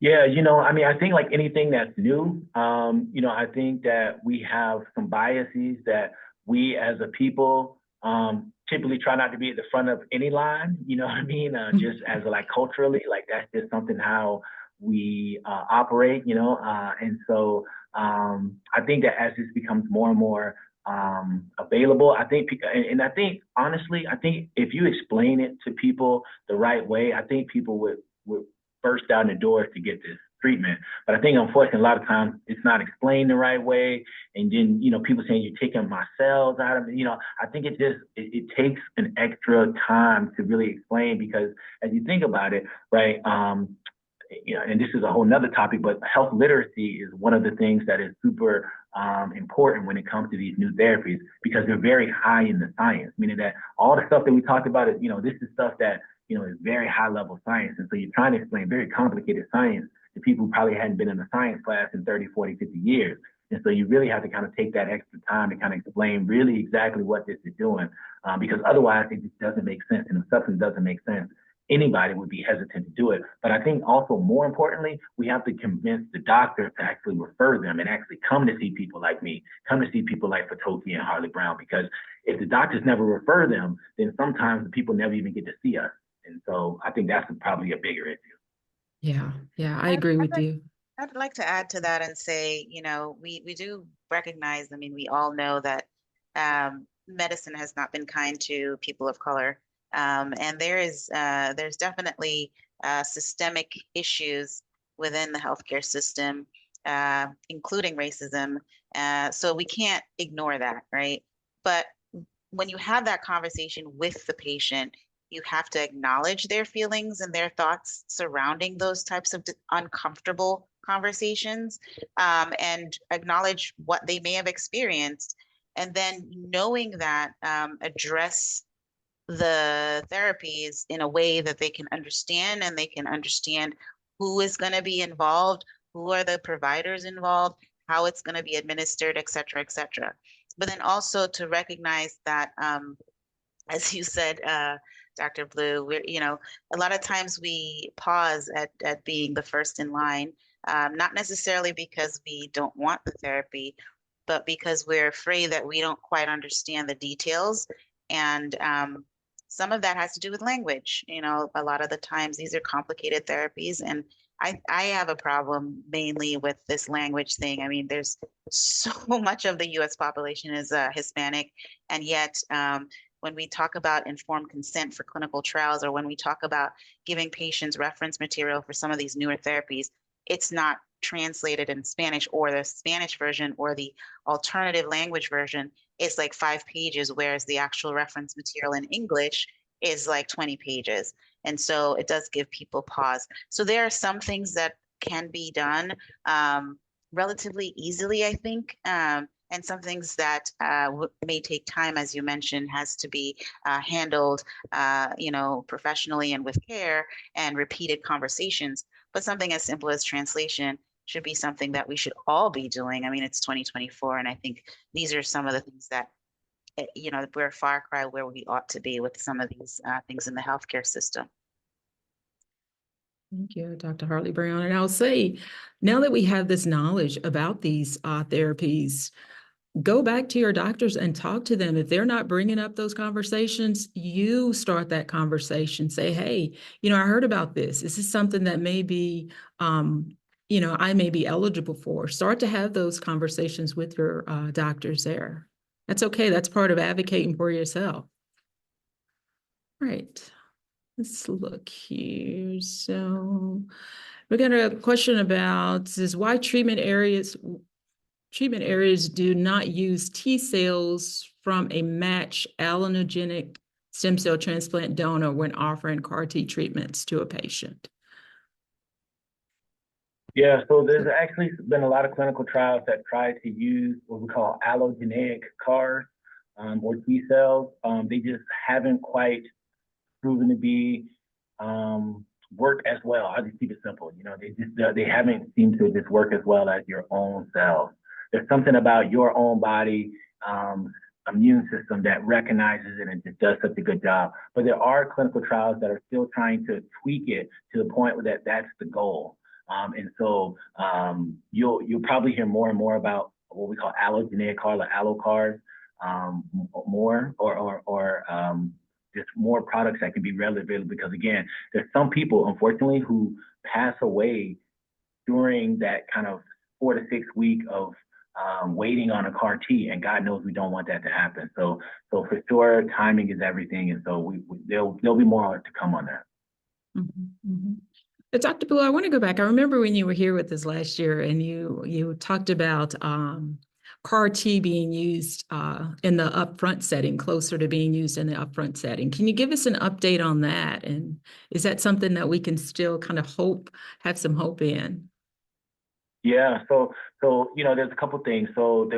Yeah, I think like anything that's new, I think that we have some biases that we as a people typically try not to be at the front of any line, you know what I mean? Just as culturally, that's just something how we operate, and so I think that as this becomes more and more available, I think, and I think honestly, I think if you explain it to people the right way, I think people would burst down the doors to get this treatment. But I think unfortunately a lot of times it's not explained the right way, and then people saying you're taking my cells out of it. I think it takes an extra time to really explain, because as you think about it, right, and this is a whole nother topic, but health literacy is one of the things that is super important when it comes to these new therapies, because they're very high in the science, meaning that all the stuff that we talked about is, this is stuff that, is very high level science. And so you're trying to explain very complicated science to people who probably hadn't been in a science class in 30, 40, 50 years. And so you really have to kind of take that extra time to kind of explain really exactly what this is doing, because otherwise it just doesn't make sense. And if something doesn't make sense, anybody would be hesitant to do it. But I think also more importantly, we have to convince the doctor to actually refer them and actually come to see people like me, come to see people like Fatoki and Hartley-Brown, because if the doctors never refer them, then sometimes the people never even get to see us. And so I think that's probably a bigger issue. Yeah, I agree with you. I'd like to add to that and say, we do recognize, we all know that medicine has not been kind to people of color. And there's definitely systemic issues within the healthcare system, including racism. So we can't ignore that, right? But when you have that conversation with the patient, you have to acknowledge their feelings and their thoughts surrounding those types of uncomfortable conversations, and acknowledge what they may have experienced. And then knowing that, address the therapies in a way that they can understand, and they can understand who is going to be involved, who are the providers involved, how it's going to be administered, et cetera, et cetera. But then also to recognize that, as you said, Dr. Blue, we're, a lot of times we pause at being the first in line, not necessarily because we don't want the therapy, but because we're afraid that we don't quite understand the details. And some of that has to do with language. You know, a lot of the times these are complicated therapies, and I have a problem mainly with this language thing. I mean, there's so much of the US population is Hispanic, and yet when we talk about informed consent for clinical trials, or when we talk about giving patients reference material for some of these newer therapies, it's not translated in Spanish, or the Spanish version or the alternative language version is like 5 pages, whereas the actual reference material in English is like 20 pages. And so it does give people pause. So there are some things that can be done relatively easily, I think. And some things that may take time, as you mentioned, has to be handled, you know, professionally and with care and repeated conversations. But something as simple as translation should be something that we should all be doing. I mean, it's 2024, and I think these are some of the things that, you know, we're a far cry where we ought to be with some of these things in the healthcare system. Thank you, Dr. Hartley-Brown. And I'll say, now that we have this knowledge about these therapies, go back to your doctors and talk to them. If they're not bringing up those conversations, you start that conversation. Say, hey, you know, I heard about this. This is something that may be, you know, I may be eligible for. Start to have those conversations with your doctors there. That's okay. That's part of advocating for yourself. Right. Let's look here. So we got a question about is why treatment areas do not use T cells from a matched allogenic stem cell transplant donor when offering CAR T treatments to a patient. Yeah, so there's actually been a lot of clinical trials that try to use what we call allogeneic CARs or T cells. They just haven't quite proven to be work as well. I'll just keep it simple. You know, they haven't seemed to just work as well as your own cells. There's something about your own body immune system that recognizes it and just does such a good job. But there are clinical trials that are still trying to tweak it to the point where that's the goal. And so you'll probably hear more and more about what we call allogeneic CAR or allo CARs more, or just more products that can be readily available, because again, there's some people, unfortunately, who pass away during that kind of 4 to 6 week of waiting on a CAR T, and God knows we don't want that to happen. So for sure, timing is everything, and so there'll be more to come on that. Mm-hmm, mm-hmm. But Dr. Blue, I want to go back. I remember when you were here with us last year, and you talked about CAR T being used in the upfront setting, closer to being used in the upfront setting. Can you give us an update on that? And is that something that we can still kind of have some hope in? Yeah, so you know, there's a couple things. So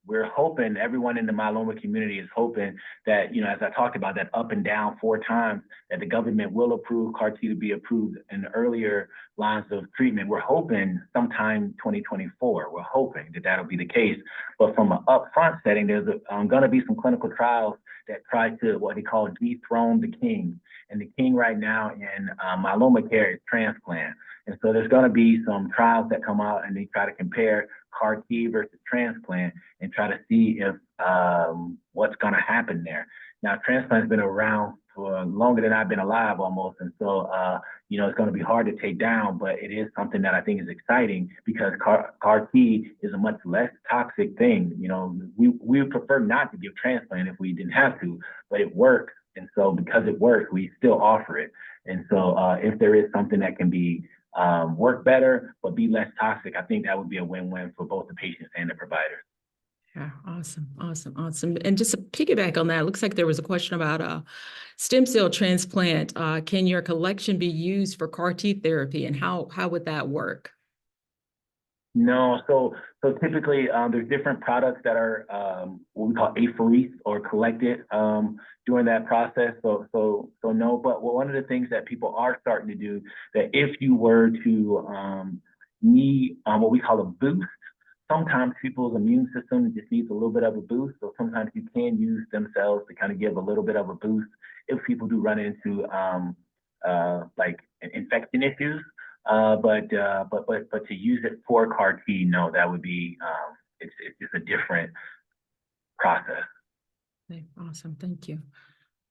we're hoping, everyone in the myeloma community is hoping that, you know, as I talked about, that up and down 4 times, that the government will approve CAR T to be approved in earlier lines of treatment. We're hoping sometime 2024. We're hoping that that'll be the case. But from an upfront setting, there's going to be some clinical trials that try to what they call dethrone the king. And the king right now in myeloma care is transplant. And so there's going to be some trials that come out, and they try to compare CAR T versus transplant and try to see if what's going to happen there. Now, transplant's been around for longer than I've been alive almost. And so, you know, it's going to be hard to take down, but it is something that I think is exciting, because CAR T is a much less toxic thing. You know, we would prefer not to give transplant if we didn't have to, but it works. And so because it works, we still offer it. And so if there is something that can be work better, but be less toxic, I think that would be a win-win for both the patients and the providers. Yeah, awesome, awesome, awesome. And just to piggyback on that, it looks like there was a question about stem cell transplant. Can your collection be used for CAR T therapy, and how would that work? No, so typically there's different products that are what we call apheresed or collected during that process. So no, but one of the things that people are starting to do, that if you were to need what we call a boost, sometimes people's immune system just needs a little bit of a boost. So sometimes you can use stem cells to kind of give a little bit of a boost if people do run into like infection issues. But to use it for CAR T, no, that would be it's just a different process. Okay, awesome, thank you.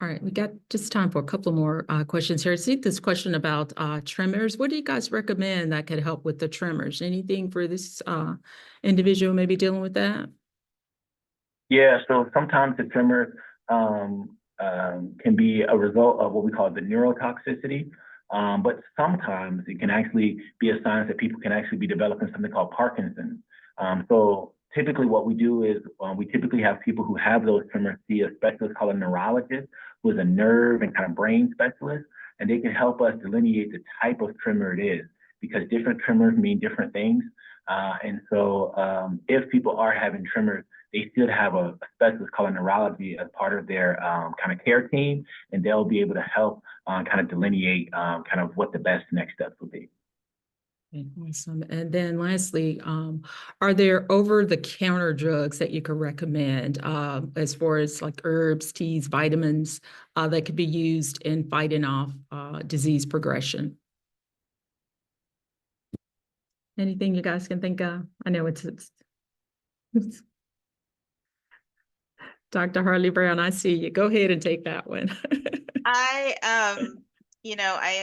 All right, we got just time for a couple more questions here. I see this question about tremors. What do you guys recommend that could help with the tremors? Anything for this individual maybe dealing with that? Yeah, so sometimes the tremor can be a result of what we call the neurotoxicity, but sometimes it can actually be a sign that people can actually be developing something called Parkinson's. So typically what we do is we typically have people who have those tremors see a specialist called a neurologist, who is a nerve and kind of brain specialist, and they can help us delineate the type of tremor it is, because different tremors mean different things. And so if people are having tremors, they should have a specialist called a neurology as part of their kind of care team, and they'll be able to help kind of delineate kind of what the best next steps will be. Okay, awesome. And then lastly, are there over-the-counter drugs that you could recommend as far as like herbs, teas, vitamins that could be used in fighting off disease progression? Anything you guys can think of? I know it's Dr. Hartley-Brown, I see you. Go ahead and take that one. I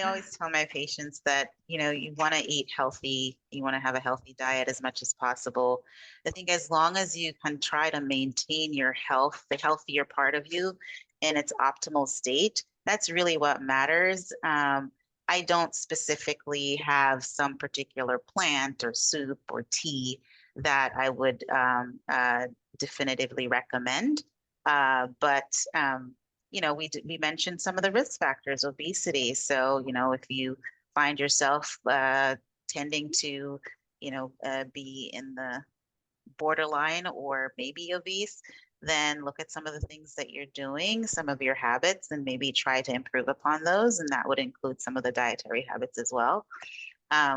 always tell my patients that, you want to eat healthy, you want to have a healthy diet as much as possible. I think as long as you can try to maintain your health, the healthier part of you in its optimal state, that's really what matters. I don't specifically have some particular plant or soup or tea that I would definitively recommend. We mentioned some of the risk factors, obesity. So, if you find yourself tending to, be in the borderline or maybe obese, then look at some of the things that you're doing, some of your habits, and maybe try to improve upon those. And that would include some of the dietary habits as well.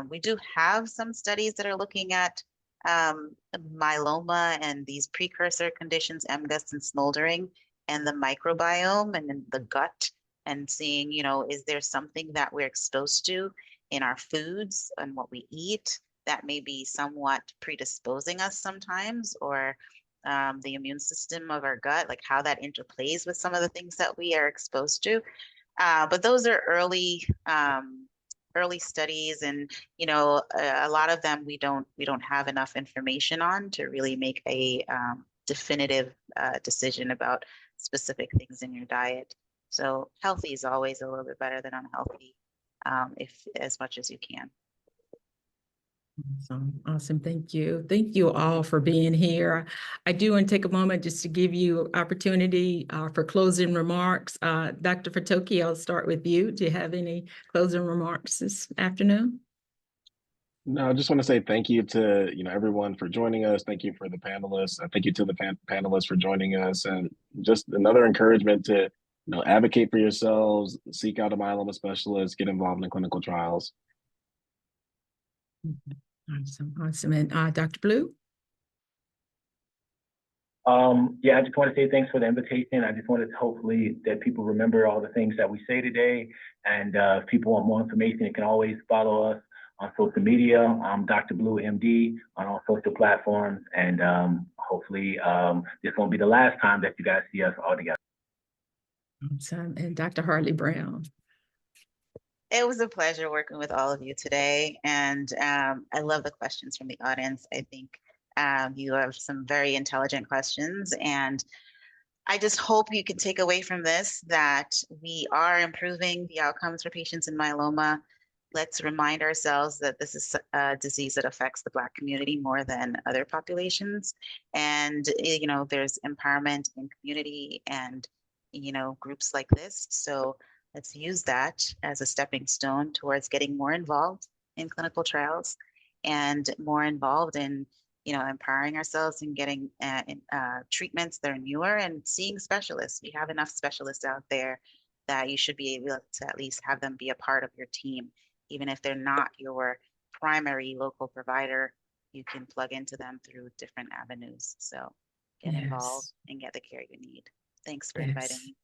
We do have some studies that are looking at myeloma and these precursor conditions, MGUS and smoldering, and the microbiome and in the gut, and seeing, is there something that we're exposed to in our foods and what we eat that may be somewhat predisposing us sometimes, or the immune system of our gut, like how that interplays with some of the things that we are exposed to. But those are early studies, and a lot of them we don't have enough information on to really make a definitive decision about specific things in your diet. So healthy is always a little bit better than unhealthy, if as much as you can. Awesome. Thank you. Thank you all for being here. I do want to take a moment just to give you opportunity for closing remarks. Dr. Fatoki, I'll start with you. Do you have any closing remarks this afternoon? No, I just want to say thank you to everyone for joining us. Thank you for the panelists. Thank you to the panelists for joining us, and just another encouragement to advocate for yourselves, seek out a myeloma specialist, get involved in clinical trials. Awesome. And Dr. Blue? Yeah, I just want to say thanks for the invitation. I just wanted to hopefully that people remember all the things that we say today. And if people want more information, you can always follow us on social media. I'm Dr. Blue, MD, on all social platforms. And hopefully this won't be the last time that you guys see us all together. Awesome. And Dr. Hartley-Brown? It was a pleasure working with all of you today. And I love the questions from the audience. I think you have some very intelligent questions. And I just hope you can take away from this that we are improving the outcomes for patients in myeloma. Let's remind ourselves that this is a disease that affects the Black community more than other populations. And, there's empowerment in community and, groups like this. So let's use that as a stepping stone towards getting more involved in clinical trials and more involved in, empowering ourselves and getting treatments that are newer and seeing specialists. We have enough specialists out there that you should be able to at least have them be a part of your team. Even if they're not your primary local provider, you can plug into them through different avenues. So get involved and get the care you need. Thanks for inviting me.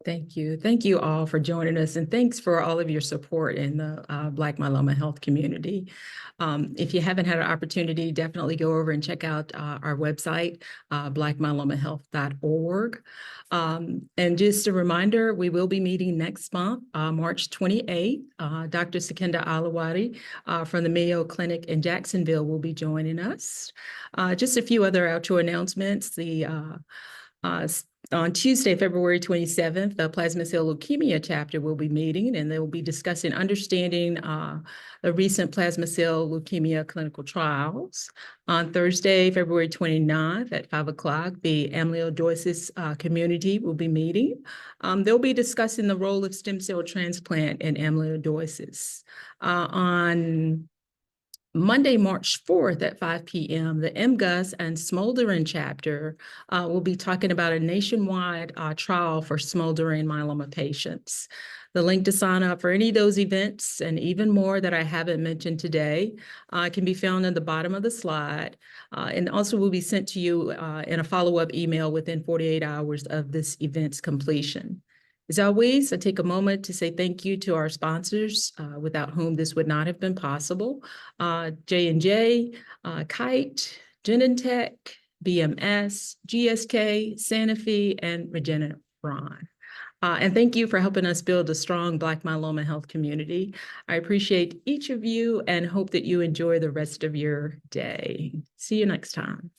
Thank you. Thank you all for joining us, and thanks for all of your support in the Black myeloma health community. If you haven't had an opportunity, definitely go over and check out our website, blackmyelomahealth.org. And just a reminder, we will be meeting next month, March 28th. Dr. Sakenda Alawati from the Mayo Clinic in Jacksonville will be joining us. Just a few other outro announcements. On Tuesday, February 27th, the Plasma Cell Leukemia chapter will be meeting, and they will be discussing understanding the recent plasma cell leukemia clinical trials. On Thursday, February 29th at 5 o'clock, the amyloidosis community will be meeting. They'll be discussing the role of stem cell transplant in amyloidosis. On Monday, March 4th at 5 p.m., the MGUS and Smoldering chapter will be talking about a nationwide trial for smoldering myeloma patients. The link to sign up for any of those events and even more that I haven't mentioned today can be found at the bottom of the slide, and also will be sent to you in a follow-up email within 48 hours of this event's completion. As always, I take a moment to say thank you to our sponsors, without whom this would not have been possible. J&J, Kite, Genentech, BMS, GSK, Sanofi, and Regeneron. And thank you for helping us build a strong Black myeloma health community. I appreciate each of you and hope that you enjoy the rest of your day. See you next time.